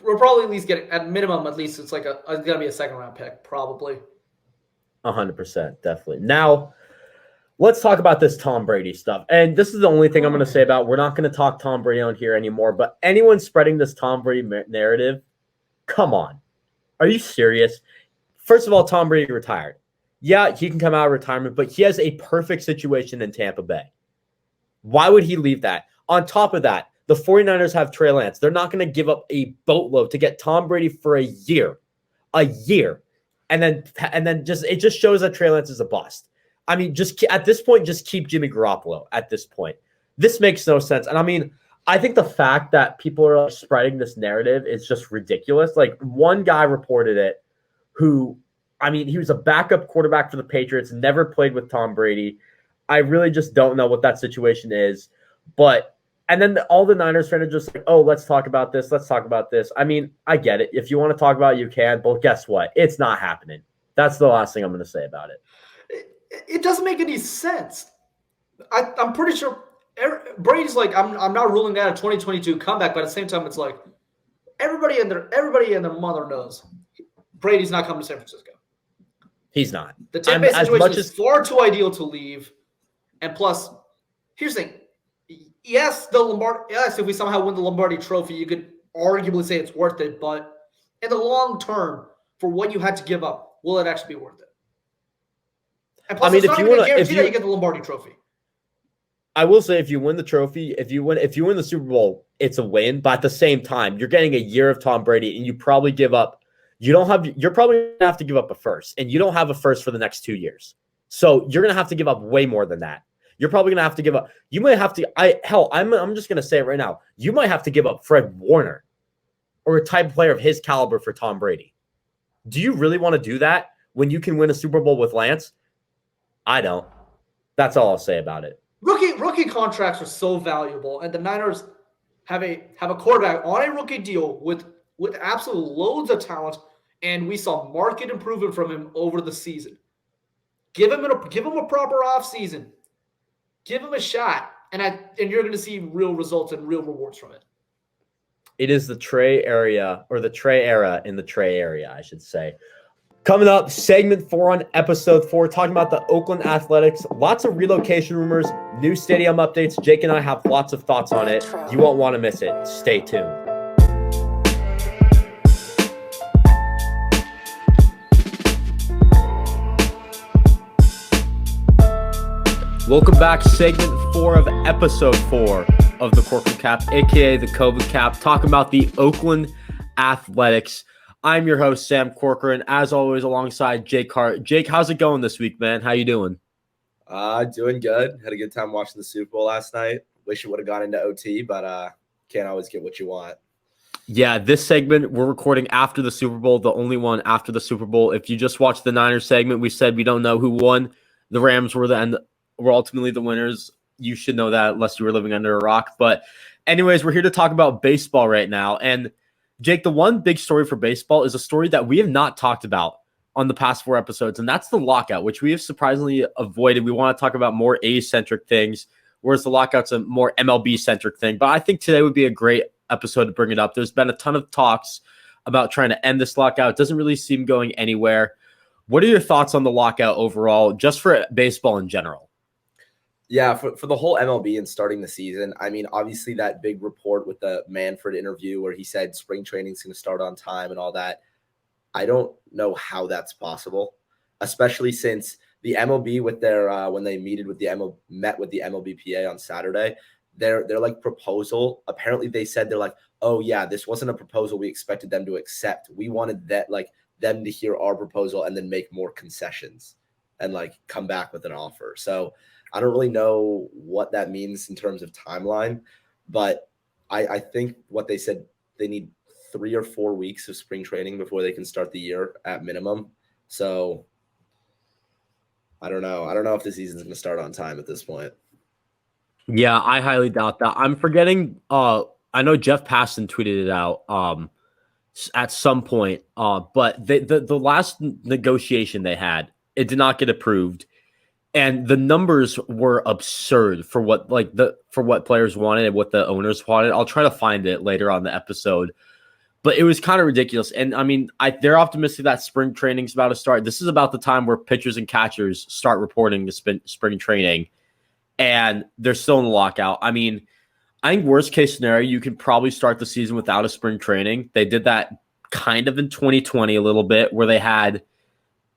We're probably at least getting, at minimum, at least it's going to be a second round pick, probably. 100%, definitely. Now, let's talk about this Tom Brady stuff. And this is the only thing I'm going to say about. We're not going to talk Tom Brady on here anymore. But anyone spreading this Tom Brady narrative, come on, are you serious? First of all, Tom Brady retired. Yeah, he can come out of retirement, but he has a perfect situation in Tampa Bay. Why would he leave that? On top of that, the 49ers have Trey Lance. They're not going to give up a boatload to get Tom Brady for a year. And then it just shows that Trey Lance is a bust. I mean, just at this point, just keep Jimmy Garoppolo at this point. This makes no sense. And I mean, I think the fact that people are spreading this narrative is just ridiculous. Like, one guy reported it he was a backup quarterback for the Patriots, never played with Tom Brady. I really just don't know what that situation is. And then all the Niners fans are just like, oh, let's talk about this. Let's talk about this. I mean, I get it. If you want to talk about it, you can. But guess what? It's not happening. That's the last thing I'm going to say about it. It doesn't make any sense. I'm pretty sure Brady's like, I'm not ruling out a 2022 comeback, but at the same time, it's like everybody and their mother knows Brady's not coming to San Francisco. He's not. The Tampa Bay situation is far too ideal to leave. And plus, here's the thing. Yes, if we somehow win the Lombardi Trophy, you could arguably say it's worth it. But in the long term, for what you had to give up, will it actually be worth it? And plus, it's not even a guarantee that you get the Lombardi Trophy. I will say, if you win the trophy, if you win the Super Bowl, it's a win. But at the same time, you're getting a year of Tom Brady, and you probably give up. You're probably going to have to give up a first, and you don't have a first for the next 2 years. So you're going to have to give up way more than that. You're probably going to have to give up. You might have to. I'm just going to say it right now. You might have to give up Fred Warner, or a type of player of his caliber for Tom Brady. Do you really want to do that when you can win a Super Bowl with Lance? I don't. That's all I'll say about it. Rookie contracts are so valuable, and the Niners have a quarterback on a rookie deal with absolute loads of talent, and we saw market improvement from him over the season. Give him a proper offseason. Give him a shot, and you're going to see real results and real rewards from it. It is the Trey area, or the Trey era in the Trey area, I should say. Coming up, segment 4 on episode 4, talking about the Oakland Athletics. Lots of relocation rumors, new stadium updates. Jake and I have lots of thoughts on it. You won't want to miss it. Stay tuned. Welcome back, segment 4 of episode 4 of the Corcoran Cap, aka the COVID Cap, talking about the Oakland Athletics. I'm your host, Sam Corcoran, as always, alongside Jake Hart. Jake, how's it going this week, man? How you doing? Doing good. Had a good time watching the Super Bowl last night. Wish it would have gone into OT, but can't always get what you want. Yeah, this segment, we're recording after the Super Bowl, the only one after the Super Bowl. If you just watched the Niners segment, we said we don't know who won. The Rams were ultimately the winners. You should know that unless you were living under a rock. But anyways, we're here to talk about baseball right now. And Jake, the one big story for baseball is a story that we have not talked about on the past 4 episodes, and that's the lockout, which we have surprisingly avoided. We want to talk about more A-centric things, whereas the lockout's a more MLB-centric thing. But I think today would be a great episode to bring it up. There's been a ton of talks about trying to end this lockout. It doesn't really seem going anywhere. What are your thoughts on the lockout overall, just for baseball in general? Yeah, for the whole MLB and starting the season, I mean, obviously that big report with the Manfred interview where he said spring training is going to start on time and all that, I don't know how that's possible, especially since the MLB with their when they met with the MLBPA on Saturday, their like proposal, apparently they said they're like, oh yeah, this wasn't a proposal we expected them to accept. We wanted that like them to hear our proposal and then make more concessions and like come back with an offer. So I don't really know what that means in terms of timeline, but I think what they said, they need 3 or 4 weeks of spring training before they can start the year at minimum. So I don't know. I don't know if the season's going to start on time at this point. Yeah, I highly doubt that. I'm forgetting. I know Jeff Passan tweeted it out at some point. But the last negotiation they had, it did not get approved, and the numbers were absurd for what players wanted and what the owners wanted. I'll try to find it later on the episode, but it was kind of ridiculous. And I mean, they're optimistic that spring training's about to start. This is about the time where pitchers and catchers start reporting to spring training. And they're still in the lockout. I mean, I think worst case scenario, you can probably start the season without a spring training. They did that kind of in 2020 a little bit where they had,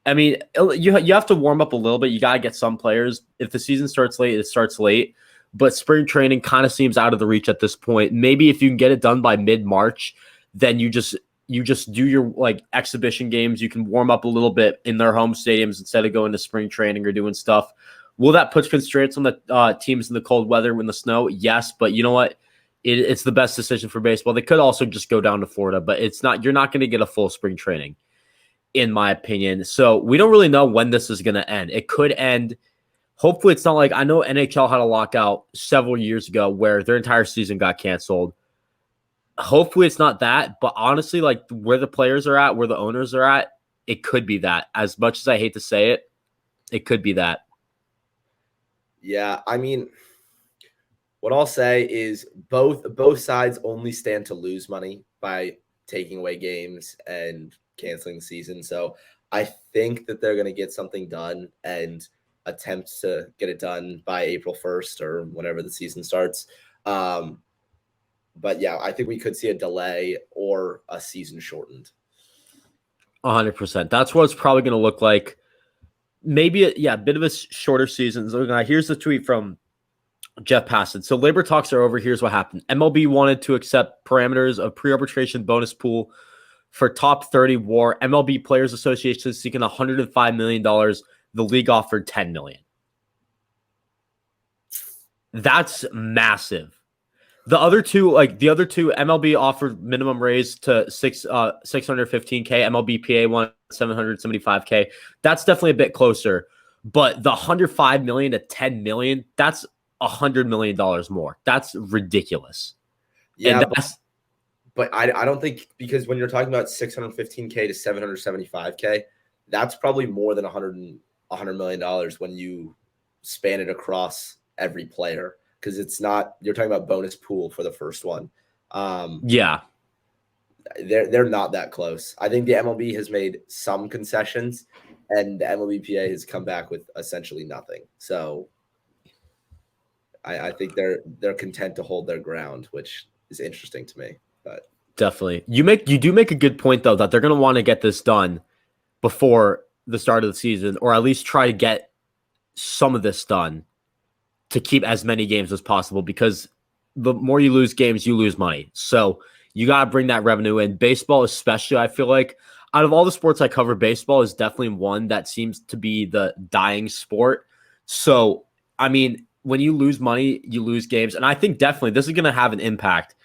I mean, you have to warm up a little bit. You got to get some players. If the season starts late, it starts late. But spring training kind of seems out of the reach at this point. Maybe if you can get it done by mid-March, then you just do your like exhibition games. You can warm up a little bit in their home stadiums instead of going to spring training or doing stuff. Will that put constraints on the teams in the cold weather in the snow? Yes, but you know what? It's the best decision for baseball. They could also just go down to Florida, but it's not. You're not going to get a full spring training, in my opinion. So we don't really know when this is going to end. It could end. Hopefully, it's not like I know NHL had a lockout several years ago where their entire season got canceled. Hopefully, it's not that. But honestly, like where the players are at, where the owners are at, it could be that. As much as I hate to say it, it could be that. Yeah, I mean, what I'll say is both sides only stand to lose money by taking away games and canceling the season. So I think that they're going to get something done and attempt to get it done by April 1st or whenever the season starts. But yeah, I think we could see a delay or a season shortened. 100%. That's what it's probably going to look like. Maybe a bit of a shorter season. So here's the tweet from Jeff Passan. So labor talks are over. Here's what happened. MLB wanted to accept parameters of pre-arbitration bonus pool for top 30 WAR. MLB Players Association is seeking $105 million. The league offered $10 million. That's massive. The other two, MLB offered minimum raise to $615K. MLBPA won $775K. That's definitely a bit closer. But the $105 million to $10 million, that's $100 million more. That's ridiculous. Yeah, but I don't think, because when you're talking about $615K to $775K, that's probably more than $100 million when you span it across every player. Because it's not, you're talking about bonus pool for the first one. Yeah. They're not that close. I think the MLB has made some concessions and the MLBPA has come back with essentially nothing. So I think they're content to hold their ground, which is interesting to me. But definitely. You do make a good point though, that they're going to want to get this done before the start of the season, or at least try to get some of this done to keep as many games as possible, because the more you lose games, you lose money. So you got to bring that revenue in. Baseball especially, I feel like, out of all the sports I cover, baseball is definitely one that seems to be the dying sport. So, I mean, when you lose money, you lose games. And I think definitely this is going to have an impact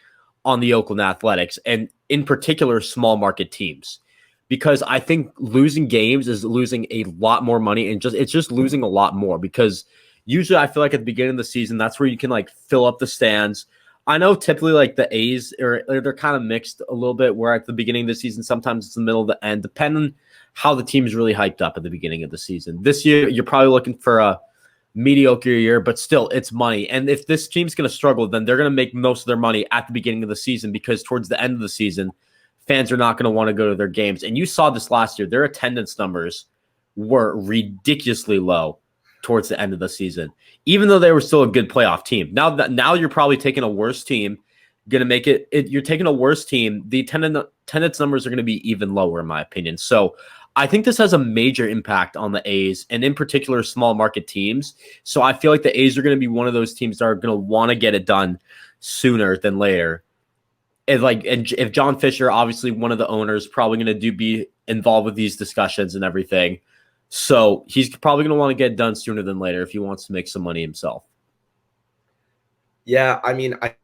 on the Oakland Athletics, and in particular, small market teams. Because I think losing games is losing a lot more money, and it's just losing a lot more, because usually I feel like at the beginning of the season, that's where you can like fill up the stands. I know typically like the A's they're kind of mixed a little bit, where at the beginning of the season, sometimes it's the middle of the end, depending how the team is really hyped up at the beginning of the season. This year, you're probably looking for a mediocre year, but still it's money. And if this team's going to struggle, then they're going to make most of their money at the beginning of the season, because towards the end of the season, fans are not going to want to go to their games. And you saw this last year. Their attendance numbers were ridiculously low towards the end of the season, even though they were still a good playoff team. Now you're probably taking a worse team, going to make it. You're taking a worse team. The attendance numbers are going to be even lower, in my opinion. So I think this has a major impact on the A's, and in particular, small market teams. So I feel like the A's are going to be one of those teams that are going to want to get it done sooner than later. And if John Fisher, obviously one of the owners, probably going to be involved with these discussions and everything. So he's probably going to want to get it done sooner than later if he wants to make some money himself. Yeah, I mean, I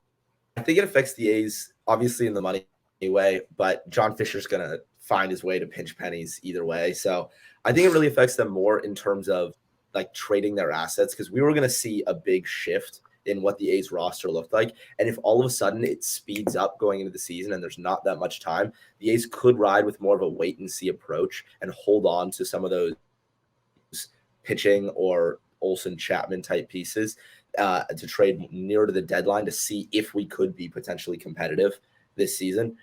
think it affects the A's, obviously, in the money way, but John Fisher's going to find his way to pinch pennies either way. So I think it really affects them more in terms of like trading their assets, because we were going to see a big shift in what the A's roster looked like. And if all of a sudden it speeds up going into the season and there's not that much time, the A's could ride with more of a wait and see approach and hold on to some of those pitching or Olsen Chapman type pieces to trade nearer to the deadline to see if we could be potentially competitive this season.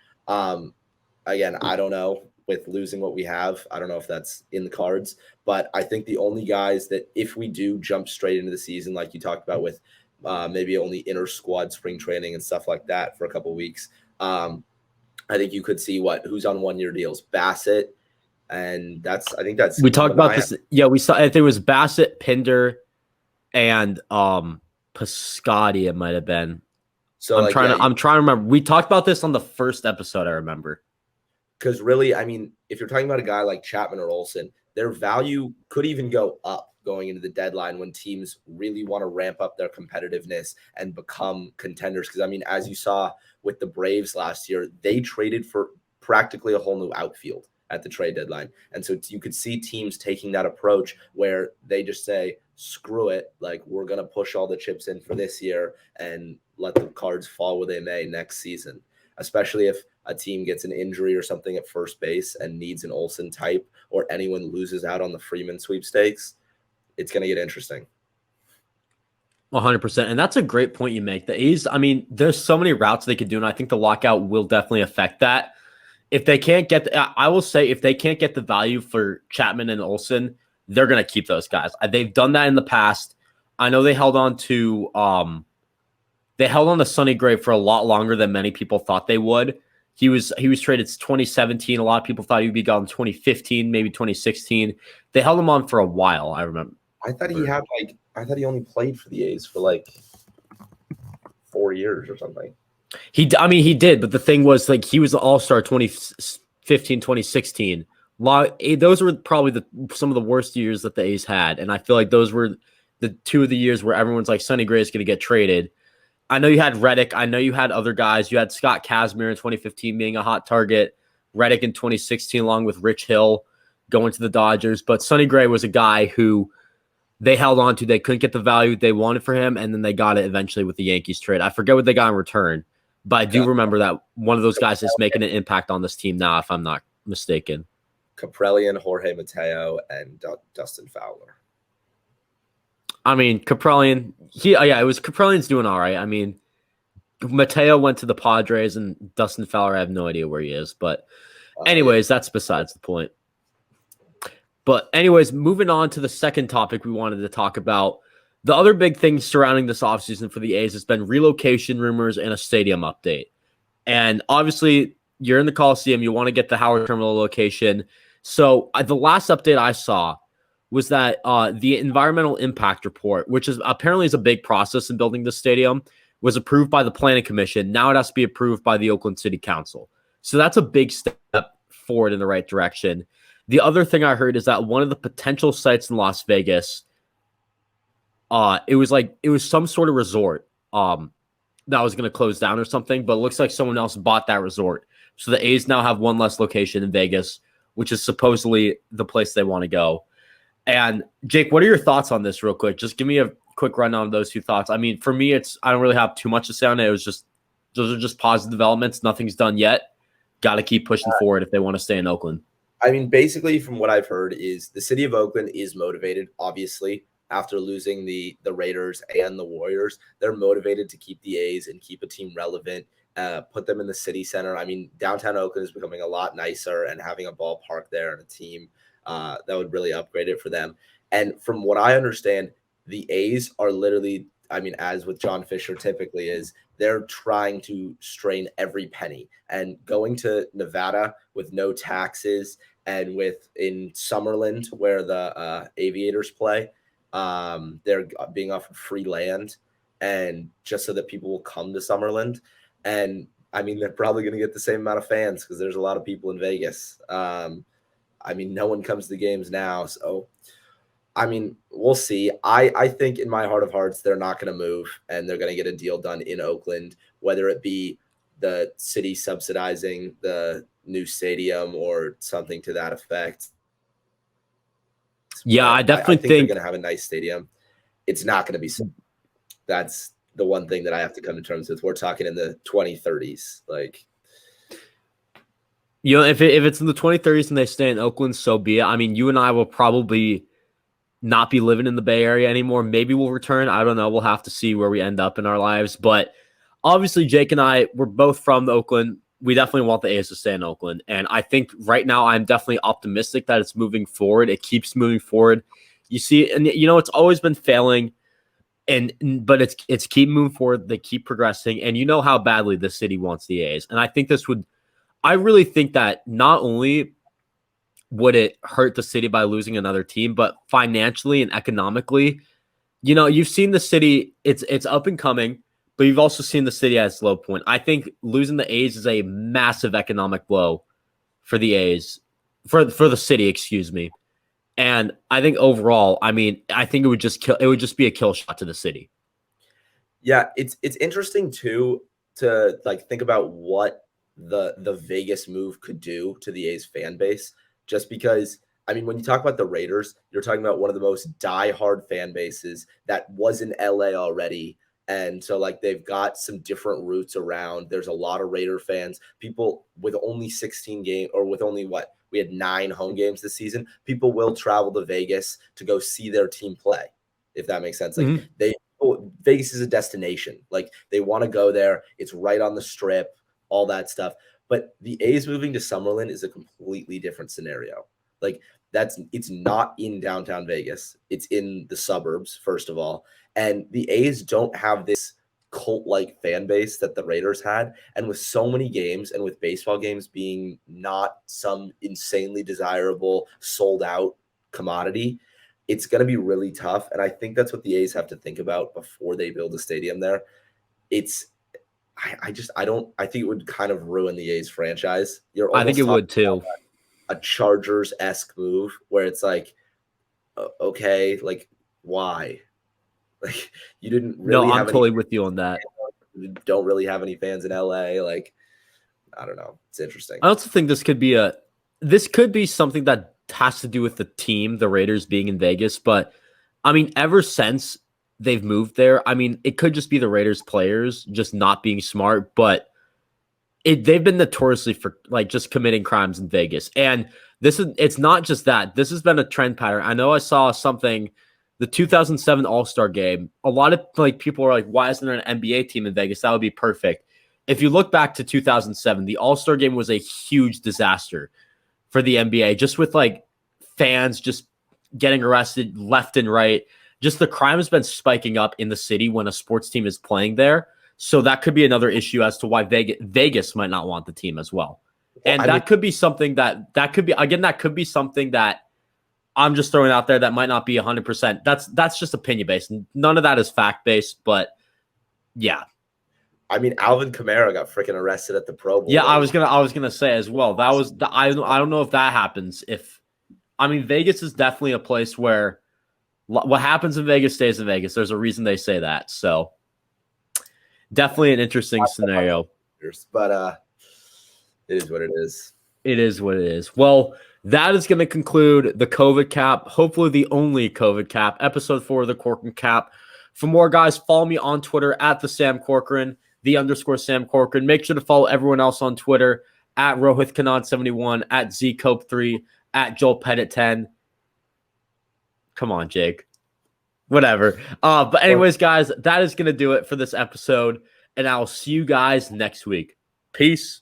Again, I don't know, with losing what we have, I don't know if that's in the cards, but I think the only guys that if we do jump straight into the season, like you talked about with maybe only inter squad spring training and stuff like that for a couple of weeks, I think you could see who's on 1-year deals, Bassett. And I think that's we talked about this. Yeah, we saw. I think it was Bassett, Pinder, and Piscotty. It might have been. So I'm trying to remember. We talked about this on the first episode. I remember. Because really, I mean, if you're talking about a guy like Chapman or Olsen, their value could even go up going into the deadline when teams really want to ramp up their competitiveness and become contenders. Because I mean, as you saw with the Braves last year, they traded for practically a whole new outfield at the trade deadline. And so you could see teams taking that approach where they just say, screw it, like we're going to push all the chips in for this year and let the cards fall where they may next season, especially if a team gets an injury or something at first base and needs an Olsen type, or anyone loses out on the Freeman sweepstakes. It's going to get interesting. 100%. And that's a great point you make. The A's, I mean, there's so many routes they could do, and I think the lockout will definitely affect that. If they can't get, I will say, if they can't get the value for Chapman and Olsen, they're going to keep those guys. They've done that in the past. I know they held on to Sonny Gray for a lot longer than many people thought they would. He was traded 2017. A lot of people thought he'd be gone 2015, maybe 2016. They held him on for a while, I remember. I thought he only played for the A's for like 4 years or something. He did, but the thing was, like, he was the All-Star 2015, 2016. Those were probably some of the worst years that the A's had, and I feel like those were the two of the years where everyone's like, Sonny Gray is going to get traded. I know you had Reddick. I know you had other guys. You had Scott Kazmir in 2015 being a hot target. Reddick in 2016 along with Rich Hill going to the Dodgers. But Sonny Gray was a guy who they held on to. They couldn't get the value they wanted for him, and then they got it eventually with the Yankees trade. I forget what they got in return, but I do remember that one of those guys is making an impact on this team now, if I'm not mistaken. Kaprelian, Jorge Mateo, and Dustin Fowler. I mean, Kaprelian, it was Kaprelian's doing all right. I mean, Mateo went to the Padres, and Dustin Fowler, I have no idea where he is. But anyways, that's besides the point. But anyways, moving on to the second topic we wanted to talk about. The other big thing surrounding this offseason for the A's has been relocation rumors and a stadium update. And obviously, you're in the Coliseum. You want to get the Howard Terminal location. So the last update I saw was that the environmental impact report, which is apparently is a big process in building the stadium, was approved by the Planning Commission. Now it has to be approved by the Oakland City Council. So that's a big step forward in the right direction. The other thing I heard is that one of the potential sites in Las Vegas, it was some sort of resort that was going to close down or something, but it looks like someone else bought that resort. So the A's now have one less location in Vegas, which is supposedly the place they want to go. And Jake, what are your thoughts on this real quick? Just give me a quick rundown of those two thoughts. I mean, for me, I don't really have too much to say on it. It was just those are just positive developments. Nothing's done yet. Got to keep pushing forward if they want to stay in Oakland. I mean, basically, from what I've heard, is the city of Oakland is motivated, obviously, after losing the Raiders and the Warriors. They're motivated to keep the A's and keep a team relevant, put them in the city center. I mean, downtown Oakland is becoming a lot nicer, and having a ballpark there and a team that would really upgrade it for them. And from what I understand, the A's are literally, I mean, as with John Fisher typically is, they're trying to strain every penny. And going to Nevada with no taxes and in Summerlin, where the Aviators play, they're being offered free land, and just so that people will come to Summerlin. And I mean, they're probably going to get the same amount of fans because there's a lot of people in Vegas. I mean, no one comes to the games now. So, I mean, we'll see. I think in my heart of hearts, they're not going to move, and they're going to get a deal done in Oakland, whether it be the city subsidizing the new stadium or something to that effect. Yeah, But I definitely think think they're going to have a nice stadium. It's not going to be so. That's the one thing that I have to come to terms with. We're talking in the 2030s. Like, if it's in the 2030s and they stay in Oakland, so be it. I mean, you and I will probably not be living in the Bay Area anymore. Maybe we'll return. I don't know. We'll have to see where we end up in our lives. But obviously, Jake and I, we're both from Oakland. We definitely want the A's to stay in Oakland. And I think right now I'm definitely optimistic that it's moving forward. It keeps moving forward. You see, and it's always been failing. But it's keep moving forward. They keep progressing. And you know how badly the city wants the A's. And I think I really think that not only would it hurt the city by losing another team, but financially and economically, you've seen the city, it's up and coming, but you've also seen the city at its low point. I think losing the A's is a massive economic blow for the A's, for the city, excuse me. And I think overall, I mean, I think it would just be a kill shot to the city. yeah, it's interesting too to like think about what the Vegas move could do to the A's fan base. Just because, I mean, when you talk about the Raiders, you're talking about one of the most diehard fan bases that was in LA already. And so, like, they've got some different roots around. There's a lot of Raider fans. People with only 16 games, or with only we had 9 home games this season. People will travel to Vegas to go see their team play, if that makes sense. Like, Vegas is a destination. Like, they want to go there. It's right on the Strip, all that stuff. But the A's moving to Summerlin is a completely different scenario. Like, it's not in downtown Vegas. It's in the suburbs, first of all. And the A's don't have this cult-like fan base that the Raiders had. And with so many games, and with baseball games being not some insanely desirable, sold-out commodity, it's going to be really tough. And I think that's what the A's have to think about before they build a stadium there. I think it would kind of ruin the A's franchise. I think it would too. A Chargers-esque move where it's like, okay, like, why? Like, you didn't really No, I'm have totally with you on that. You don't really have any fans in LA. Like, I don't know. It's interesting. I also think this could be something that has to do with the team, the Raiders being in Vegas. But I mean, ever since they've moved there, I mean, it could just be the Raiders players just not being smart, but they've been notoriously for like just committing crimes in Vegas. And it's not just that. This has been a trend pattern. I know I saw something, the 2007 All-Star game. A lot of like people are like, why isn't there an NBA team in Vegas? That would be perfect. If you look back to 2007, the All-Star game was a huge disaster for the NBA, just with like fans just getting arrested left and right. Just the crime has been spiking up in the city when a sports team is playing there. So that could be another issue as to why Vegas might not want the team as well. And that could be something that could be something that I'm just throwing out there that might not be 100%. That's just opinion based. None of that is fact based, but yeah. I mean, Alvin Kamara got freaking arrested at the Pro Bowl. Yeah, I was gonna say as well. That was I don't know if that happens. Vegas is definitely a place where what happens in Vegas stays in Vegas. There's a reason they say that. So definitely an interesting scenario. But it is what it is. It is what it is. Well, that is going to conclude the COVID Cap, hopefully the only COVID Cap, episode 4 of the Corcoran Cap. For more, guys, follow me on Twitter at the Sam Corcoran. @the_Sam Corcoran. Make sure to follow everyone else on Twitter at Rohith Kanan 71, at ZCope3, at Joel Pettit 10. Come on, Jake. Whatever. But anyways, guys, that is going to do it for this episode, and I'll see you guys next week. Peace.